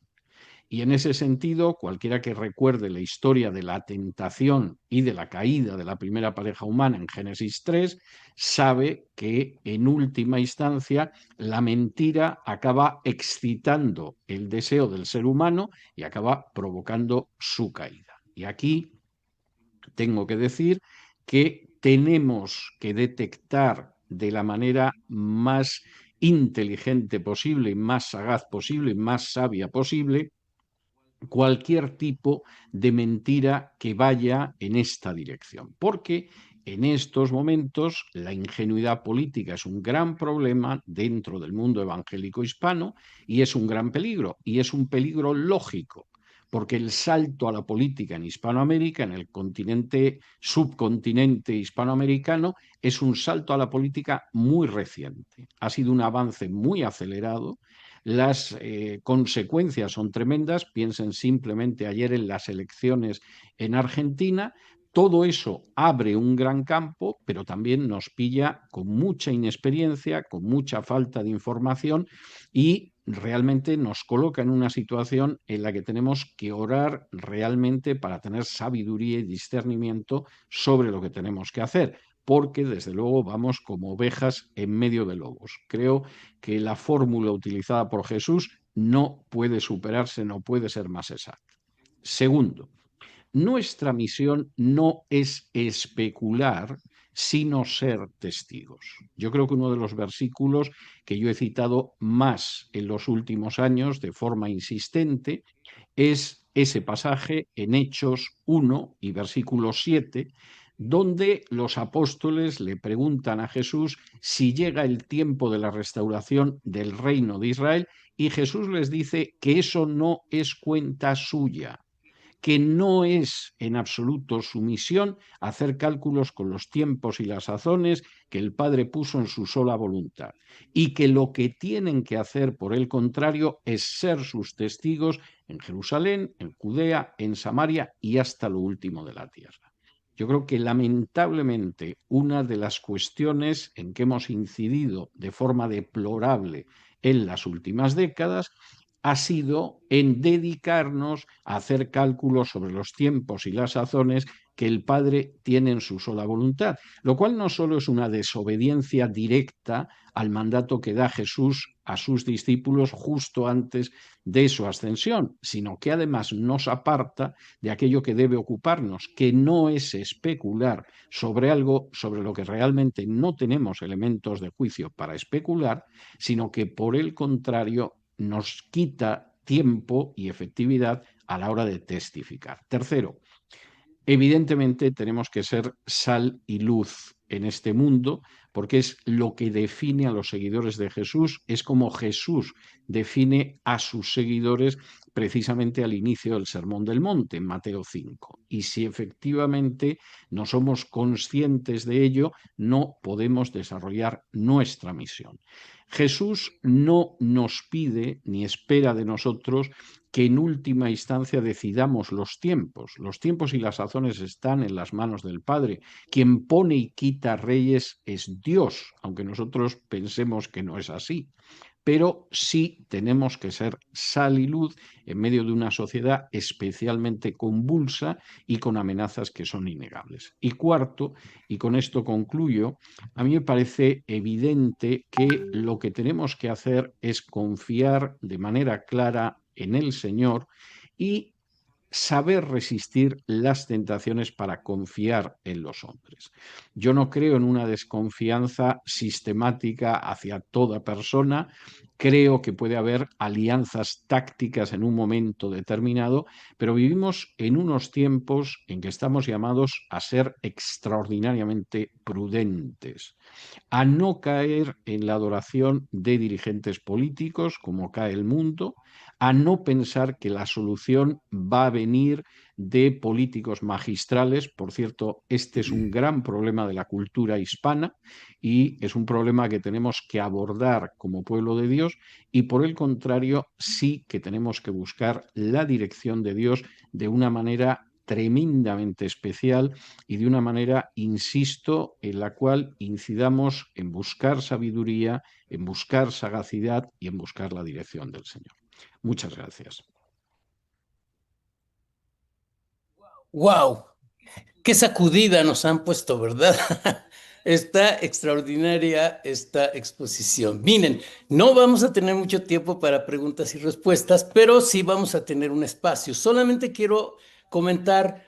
D: Y en ese sentido, cualquiera que recuerde la historia de la tentación y de la caída de la primera pareja humana en Génesis 3, sabe que en última instancia la mentira acaba excitando el deseo del ser humano y acaba provocando su caída. Y aquí tengo que decir que tenemos que detectar de la manera más inteligente posible, y más sagaz posible, y más sabia posible, cualquier tipo de mentira que vaya en esta dirección, porque en estos momentos la ingenuidad política es un gran problema dentro del mundo evangélico hispano, y es un gran peligro, y es un peligro lógico, porque el salto a la política en Hispanoamérica, en el subcontinente hispanoamericano, es un salto a la política muy reciente. Ha sido un avance muy acelerado. Las consecuencias son tremendas. Piensen simplemente ayer en las elecciones en Argentina. Todo eso abre un gran campo, pero también nos pilla con mucha inexperiencia, con mucha falta de información, y realmente nos coloca en una situación en la que tenemos que orar realmente para tener sabiduría y discernimiento sobre lo que tenemos que hacer, porque desde luego vamos como ovejas en medio de lobos. Creo que la fórmula utilizada por Jesús no puede superarse, no puede ser más exacta. Segundo, nuestra misión no es especular, sino ser testigos. Yo creo que uno de los versículos que yo he citado más en los últimos años de forma insistente es ese pasaje en Hechos 1 y versículo 7, donde los apóstoles le preguntan a Jesús si llega el tiempo de la restauración del reino de Israel, y Jesús les dice que eso no es cuenta suya, que no es en absoluto su misión hacer cálculos con los tiempos y las sazones que el Padre puso en su sola voluntad, y que lo que tienen que hacer, por el contrario, es ser sus testigos en Jerusalén, en Judea, en Samaria y hasta lo último de la tierra. Yo creo que lamentablemente una de las cuestiones en que hemos incidido de forma deplorable en las últimas décadas ha sido en dedicarnos a hacer cálculos sobre los tiempos y las sazones que el Padre tiene en su sola voluntad, lo cual no solo es una desobediencia directa al mandato que da Jesús a sus discípulos justo antes de su ascensión, sino que además nos aparta de aquello que debe ocuparnos, que no es especular sobre algo sobre lo que realmente no tenemos elementos de juicio para especular, sino que por el contrario nos quita tiempo y efectividad a la hora de testificar. Tercero, evidentemente tenemos que ser sal y luz en este mundo, porque es lo que define a los seguidores de Jesús, es como Jesús define a sus seguidores precisamente al inicio del Sermón del Monte, en Mateo 5. Y si efectivamente no somos conscientes de ello, no podemos desarrollar nuestra misión. Jesús no nos pide ni espera de nosotros que en última instancia decidamos los tiempos. Los tiempos y las sazones están en las manos del Padre. Quien pone y quita reyes es Dios, aunque nosotros pensemos que no es así. Pero sí tenemos que ser sal y luz en medio de una sociedad especialmente convulsa y con amenazas que son innegables. Y cuarto, y con esto concluyo, a mí me parece evidente que lo que tenemos que hacer es confiar de manera clara en el Señor y saber resistir las tentaciones para confiar en los hombres. Yo no creo en una desconfianza sistemática hacia toda persona, creo que puede haber alianzas tácticas en un momento determinado, pero vivimos en unos tiempos en que estamos llamados a ser extraordinariamente prudentes, a no caer en la adoración de dirigentes políticos, como cae el mundo, a no pensar que la solución va a venir de políticos magistrales. Por cierto, este es un gran problema de la cultura hispana y es un problema que tenemos que abordar como pueblo de Dios, y por el contrario, sí que tenemos que buscar la dirección de Dios de una manera tremendamente especial y de una manera, insisto, en la cual incidamos en buscar sabiduría, en buscar sagacidad y en buscar la dirección del Señor. Muchas gracias.
A: ¡Wow! ¡Qué sacudida nos han puesto, ¿verdad? Está extraordinaria esta exposición. Miren, no vamos a tener mucho tiempo para preguntas y respuestas, pero sí vamos a tener un espacio. Solamente quiero comentar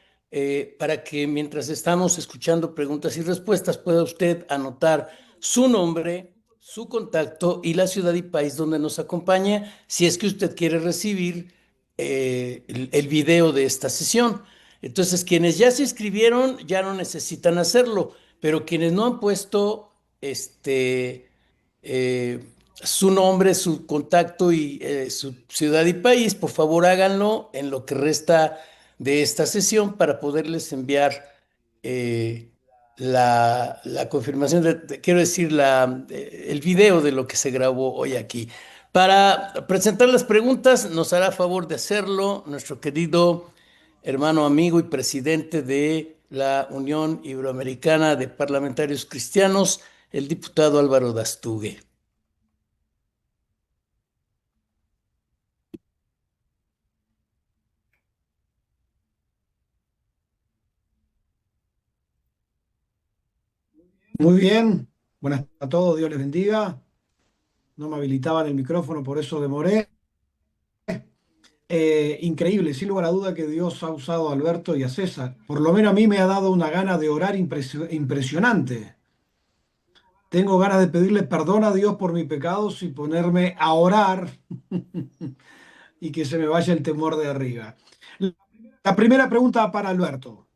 A: para que mientras estamos escuchando preguntas y respuestas pueda usted anotar su nombre, su contacto y la ciudad y país donde nos acompaña, si es que usted quiere recibir el video de esta sesión. Entonces, quienes ya se inscribieron ya no necesitan hacerlo, pero quienes no han puesto eh, su nombre, su contacto y su ciudad y país, por favor háganlo en lo que resta de esta sesión para poderles enviar eh, la confirmación, quiero decir, el video de lo que se grabó hoy aquí. Para presentar las preguntas, nos hará favor de hacerlo nuestro querido hermano, amigo y presidente de la Unión Iberoamericana de Parlamentarios Cristianos, el diputado Álvaro Dastugue.
E: Muy bien, buenas a todos, Dios les bendiga. No me habilitaban el micrófono, por eso demoré. Increíble, sin lugar a duda que Dios ha usado a Alberto y a César. Por lo menos a mí me ha dado una gana de orar impresionante. Tengo ganas de pedirle perdón a Dios por mis pecados y ponerme a orar y que se me vaya el temor de arriba. La primera pregunta para Alberto.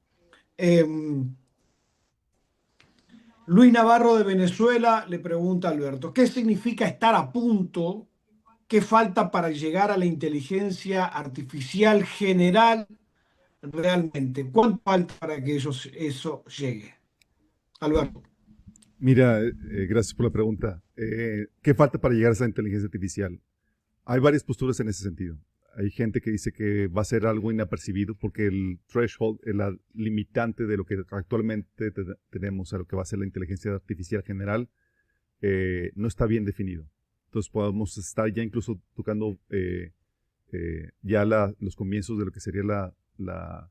E: Luis Navarro de Venezuela le pregunta a Alberto, ¿qué significa estar a punto? ¿Qué falta para llegar a la inteligencia artificial general realmente? ¿Cuánto falta para que eso llegue? Alberto.
B: Mira, gracias por la pregunta. ¿Qué falta para llegar a esa inteligencia artificial? Hay varias posturas en ese sentido. Hay gente que dice que va a ser algo inapercibido porque el threshold, la limitante de lo que actualmente tenemos a lo que va a ser la inteligencia artificial general, no está bien definido. Entonces podemos estar ya incluso tocando ya los comienzos de lo que sería la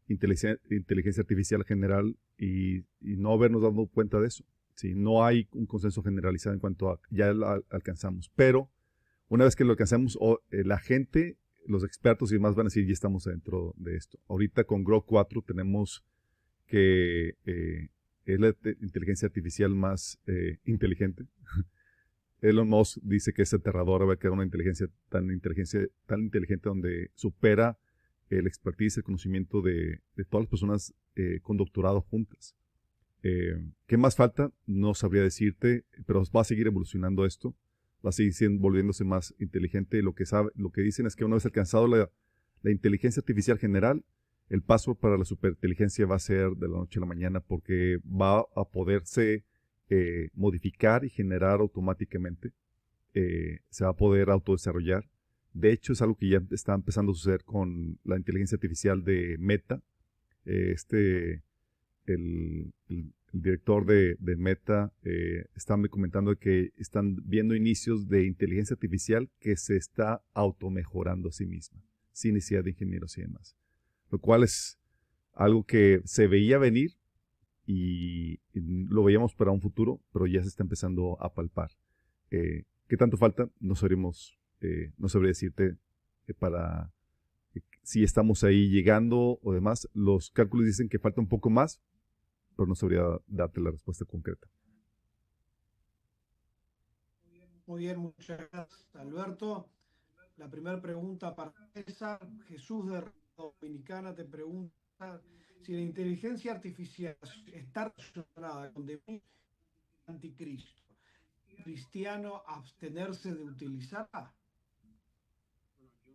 B: inteligencia artificial general y no habernos dado cuenta de eso. ¿Sí? No hay un consenso generalizado en cuanto a ya la alcanzamos, pero una vez que lo alcanzamos, la gente, los expertos y demás van a decir, ya estamos dentro de esto. Ahorita con Grok 4 tenemos que es la inteligencia artificial más inteligente. Elon Musk dice que es aterrador ver que una inteligencia tan inteligente donde supera el expertise, el conocimiento de todas las personas con doctorado juntas. ¿Qué más falta? No sabría decirte, pero va a seguir evolucionando esto, va a seguir volviéndose más inteligente. Lo que dicen es que una vez alcanzado la inteligencia artificial general, el paso para la superinteligencia va a ser de la noche a la mañana porque va a poderse modificar y generar automáticamente. Se va a poder autodesarrollar. De hecho, es algo que ya está empezando a suceder con la inteligencia artificial de Meta. El director de Meta está comentando que están viendo inicios de inteligencia artificial que se está automejorando a sí misma, sin necesidad de ingenieros y demás. Lo cual es algo que se veía venir y lo veíamos para un futuro, pero ya se está empezando a palpar. ¿Qué tanto falta? No sabría decirte para si estamos ahí llegando o demás. Los cálculos dicen que falta un poco más, pero no sabría darte la respuesta concreta.
E: Muy bien, muchas gracias, Alberto. La primera pregunta para César. Jesús de Dominicana te pregunta si la inteligencia artificial está relacionada con el anticristo. ¿Cristiano abstenerse de utilizarla?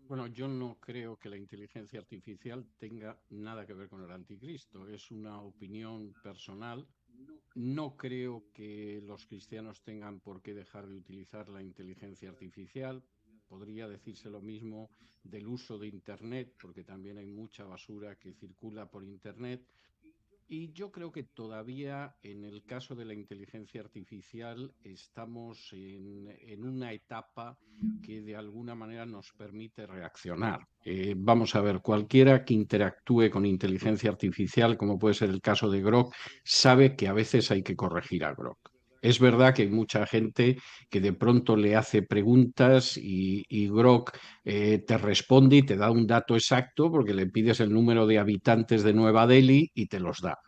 D: Bueno, yo no creo que la inteligencia artificial tenga nada que ver con el anticristo. Es una opinión personal. No creo que los cristianos tengan por qué dejar de utilizar la inteligencia artificial. Podría decirse lo mismo del uso de Internet, porque también hay mucha basura que circula por Internet. Y yo creo que todavía en el caso de la inteligencia artificial estamos en una etapa que de alguna manera nos permite reaccionar. Vamos a ver, cualquiera que interactúe con inteligencia artificial, como puede ser el caso de Grok, sabe que a veces hay que corregir a Grok. Es verdad que hay mucha gente que de pronto le hace preguntas y Grok te responde y te da un dato exacto porque le pides el número de habitantes de Nueva Delhi y te los da.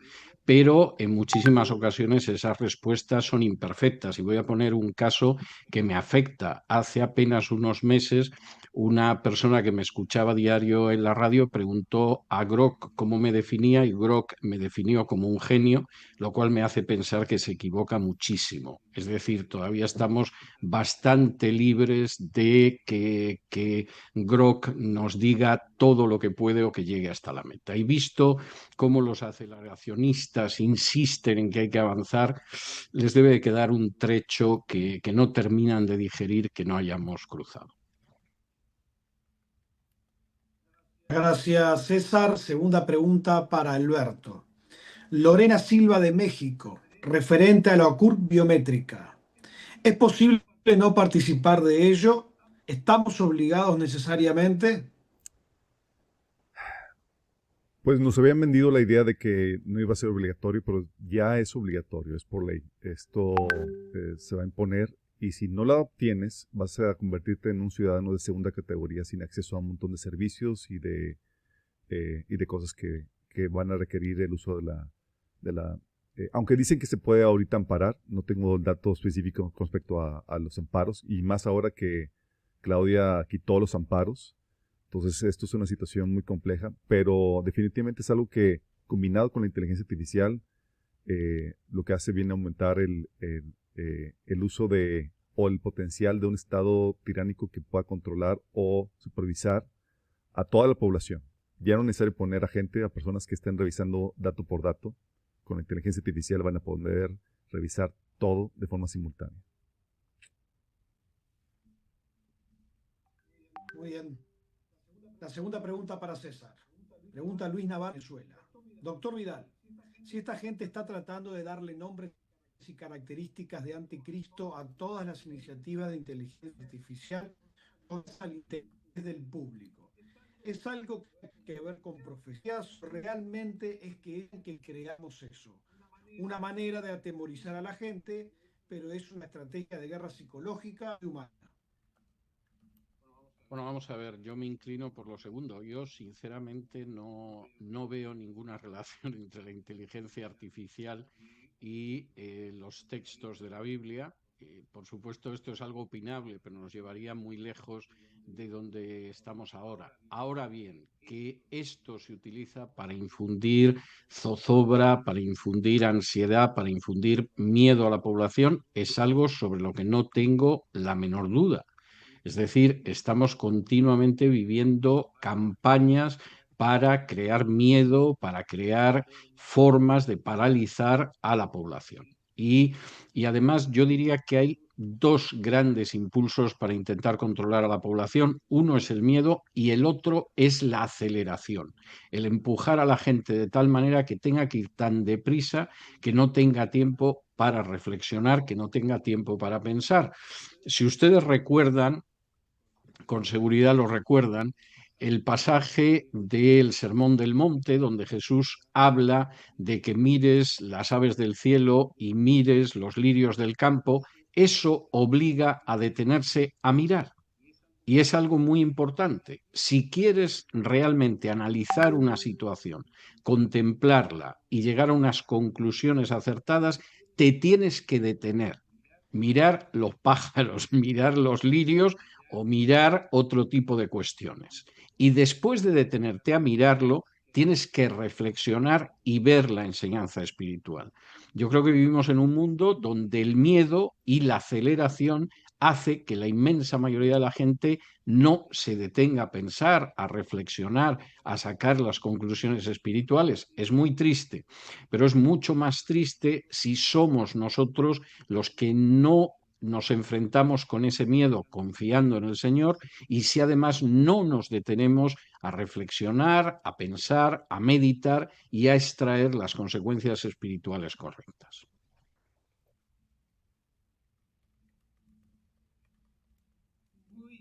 D: Pero en muchísimas ocasiones esas respuestas son imperfectas. Y voy a poner un caso que me afecta. Hace apenas unos meses, una persona que me escuchaba diario en la radio preguntó a Grok cómo me definía y Grok me definió como un genio, lo cual me hace pensar que se equivoca muchísimo. Es decir, todavía estamos bastante libres de que Grok nos diga todo lo que puede o que llegue hasta la meta. Y visto cómo los aceleracionistas insisten en que hay que avanzar, les debe de quedar un trecho que no terminan de digerir que no hayamos cruzado.
E: Gracias, César. Segunda pregunta para Alberto. Lorena Silva de México, referente a la OCUR biométrica. ¿Es posible no participar de ello? ¿Estamos obligados necesariamente?
B: Pues nos habían vendido la idea de que no iba a ser obligatorio, pero ya es obligatorio, es por ley. Esto se va a imponer y si no la obtienes, vas a convertirte en un ciudadano de segunda categoría sin acceso a un montón de servicios y de cosas que van a requerir el uso de la aunque dicen que se puede ahorita amparar, no tengo el dato específico con respecto a los amparos y más ahora que Claudia quitó los amparos. Entonces, esto es una situación muy compleja, pero definitivamente es algo que, combinado con la inteligencia artificial, lo que hace viene a aumentar el uso o el potencial de un Estado tiránico que pueda controlar o supervisar a toda la población. Ya no es necesario poner a personas que estén revisando dato por dato. Con la inteligencia artificial van a poder revisar todo de forma simultánea.
E: Muy bien. La segunda pregunta para César. Pregunta Luis Navarro, Venezuela. Doctor Vidal, si esta gente está tratando de darle nombres y características de anticristo a todas las iniciativas de inteligencia artificial, del público. Es algo que tiene que ver con profecías, realmente es que creamos eso. Una manera de atemorizar a la gente, pero es una estrategia de guerra psicológica y humana.
D: Bueno, vamos a ver, yo me inclino por lo segundo. Yo sinceramente no veo ninguna relación entre la inteligencia artificial y los textos de la Biblia. Por supuesto, esto es algo opinable, pero nos llevaría muy lejos de donde estamos ahora. Ahora bien, que esto se utiliza para infundir zozobra, para infundir ansiedad, para infundir miedo a la población, es algo sobre lo que no tengo la menor duda. Es decir, estamos continuamente viviendo campañas para crear miedo, para crear formas de paralizar a la población. Y además yo diría que hay dos grandes impulsos para intentar controlar a la población. Uno es el miedo y el otro es la aceleración. El empujar a la gente de tal manera que tenga que ir tan deprisa que no tenga tiempo para reflexionar, que no tenga tiempo para pensar. Si ustedes recuerdan, con seguridad lo recuerdan, el pasaje del Sermón del Monte, donde Jesús habla de que mires las aves del cielo y mires los lirios del campo, eso obliga a detenerse a mirar. Y es algo muy importante. Si quieres realmente analizar una situación, contemplarla y llegar a unas conclusiones acertadas, te tienes que detener, mirar los pájaros, mirar los lirios o mirar otro tipo de cuestiones. Y después de detenerte a mirarlo, tienes que reflexionar y ver la enseñanza espiritual. Yo creo que vivimos en un mundo donde el miedo y la aceleración hace que la inmensa mayoría de la gente no se detenga a pensar, a reflexionar, a sacar las conclusiones espirituales. Es muy triste, pero es mucho más triste si somos nosotros los que no nos enfrentamos con ese miedo confiando en el Señor y si además no nos detenemos a reflexionar, a pensar, a meditar y a extraer las consecuencias espirituales correctas.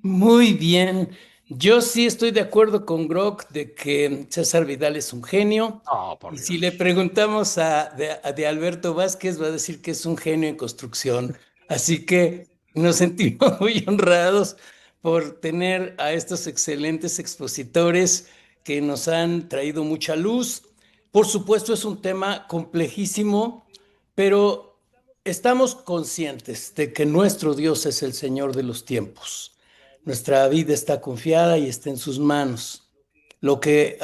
A: Muy bien. Yo sí estoy de acuerdo con Grok de que César Vidal es un genio.
D: Oh, por
A: Y si le
D: Dios.
A: preguntamos de Alberto Vázquez, va a decir que es un genio en construcción. Así que nos sentimos muy honrados por tener a estos excelentes expositores que nos han traído mucha luz. Por supuesto, es un tema complejísimo, pero estamos conscientes de que nuestro Dios es el Señor de los tiempos. Nuestra vida está confiada y está en sus manos. Lo que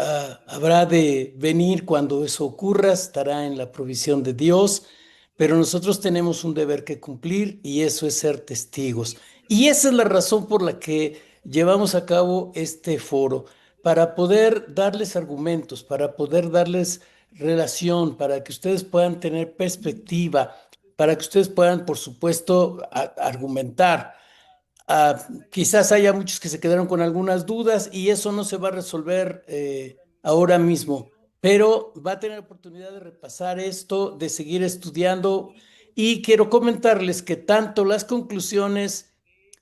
A: habrá de venir cuando eso ocurra estará en la provisión de Dios, pero nosotros tenemos un deber que cumplir y eso es ser testigos. Y esa es la razón por la que llevamos a cabo este foro, para poder darles argumentos, para poder darles relación, para que ustedes puedan tener perspectiva, para que ustedes puedan, por supuesto, argumentar. Quizás haya muchos que se quedaron con algunas dudas y eso no se va a resolver ahora mismo, pero va a tener oportunidad de repasar esto, de seguir estudiando y quiero comentarles que tanto las conclusiones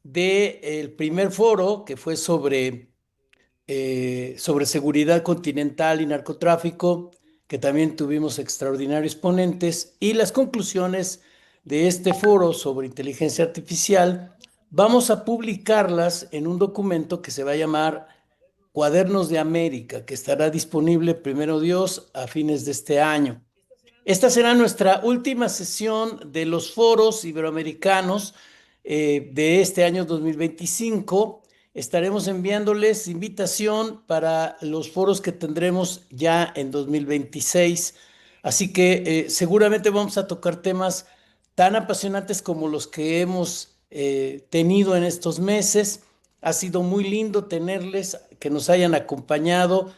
A: del primer foro, que fue sobre seguridad continental y narcotráfico, que también tuvimos extraordinarios ponentes, y las conclusiones de este foro sobre inteligencia artificial, vamos a publicarlas en un documento que se va a llamar Cuadernos de América, que estará disponible, primero Dios, a fines de este año. Esta será nuestra última sesión de los foros iberoamericanos de este año 2025. Estaremos enviándoles invitación para los foros que tendremos ya en 2026. Así que seguramente vamos a tocar temas tan apasionantes como los que hemos tenido en estos meses. Ha sido muy lindo tenerles, que nos hayan acompañado.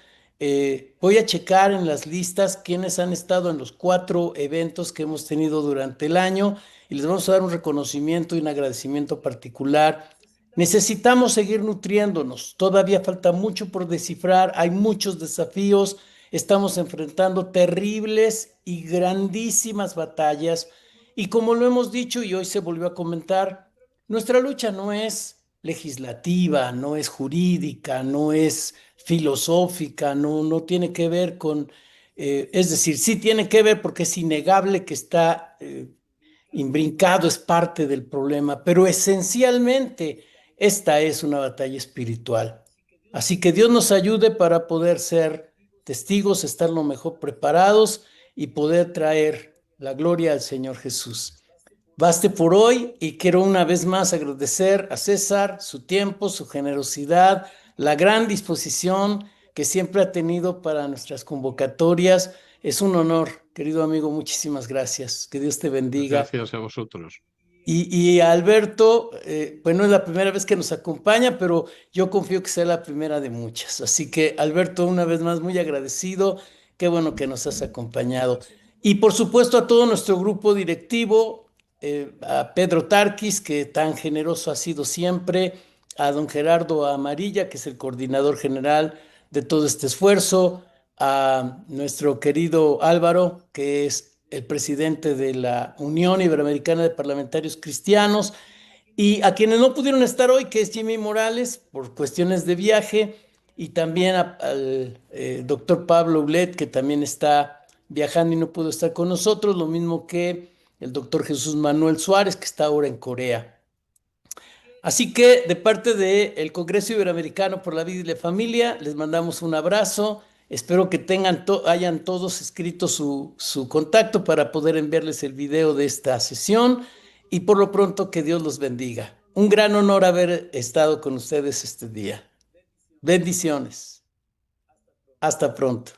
A: Voy a checar en las listas quiénes han estado en los 4 eventos que hemos tenido durante el año y les vamos a dar un reconocimiento y un agradecimiento particular. Necesitamos seguir nutriéndonos. Todavía falta mucho por descifrar. Hay muchos desafíos. Estamos enfrentando terribles y grandísimas batallas. Y como lo hemos dicho y hoy se volvió a comentar, nuestra lucha no es legislativa, no es jurídica, no es filosófica, no tiene que ver con, es decir, sí tiene que ver porque es innegable que está imbrincado, es parte del problema, pero esencialmente esta es una batalla espiritual. Así que Dios nos ayude para poder ser testigos, estar lo mejor preparados y poder traer la gloria al Señor Jesús. Baste por hoy y quiero una vez más agradecer a César su tiempo, su generosidad, la gran disposición que siempre ha tenido para nuestras convocatorias. Es un honor, querido amigo, muchísimas gracias. Que Dios te bendiga.
D: Gracias a vosotros.
A: Y a Alberto, pues no es la primera vez que nos acompaña, pero yo confío que sea la primera de muchas. Así que, Alberto, una vez más, muy agradecido. Qué bueno que nos has acompañado. Y por supuesto a todo nuestro grupo directivo, a Pedro Tarquis, que tan generoso ha sido siempre, a don Gerardo Amarilla, que es el coordinador general de todo este esfuerzo, a nuestro querido Álvaro, que es el presidente de la Unión Iberoamericana de Parlamentarios Cristianos, y a quienes no pudieron estar hoy, que es Jimmy Morales, por cuestiones de viaje, y también al doctor Pablo Ulet, que también está viajando y no pudo estar con nosotros, lo mismo que el doctor Jesús Manuel Suárez, que está ahora en Corea. Así que de parte del Congreso Iberoamericano por la Vida y la Familia, les mandamos un abrazo. Espero que hayan todos escrito su contacto para poder enviarles el video de esta sesión y por lo pronto que Dios los bendiga. Un gran honor haber estado con ustedes este día. Bendiciones. Hasta pronto.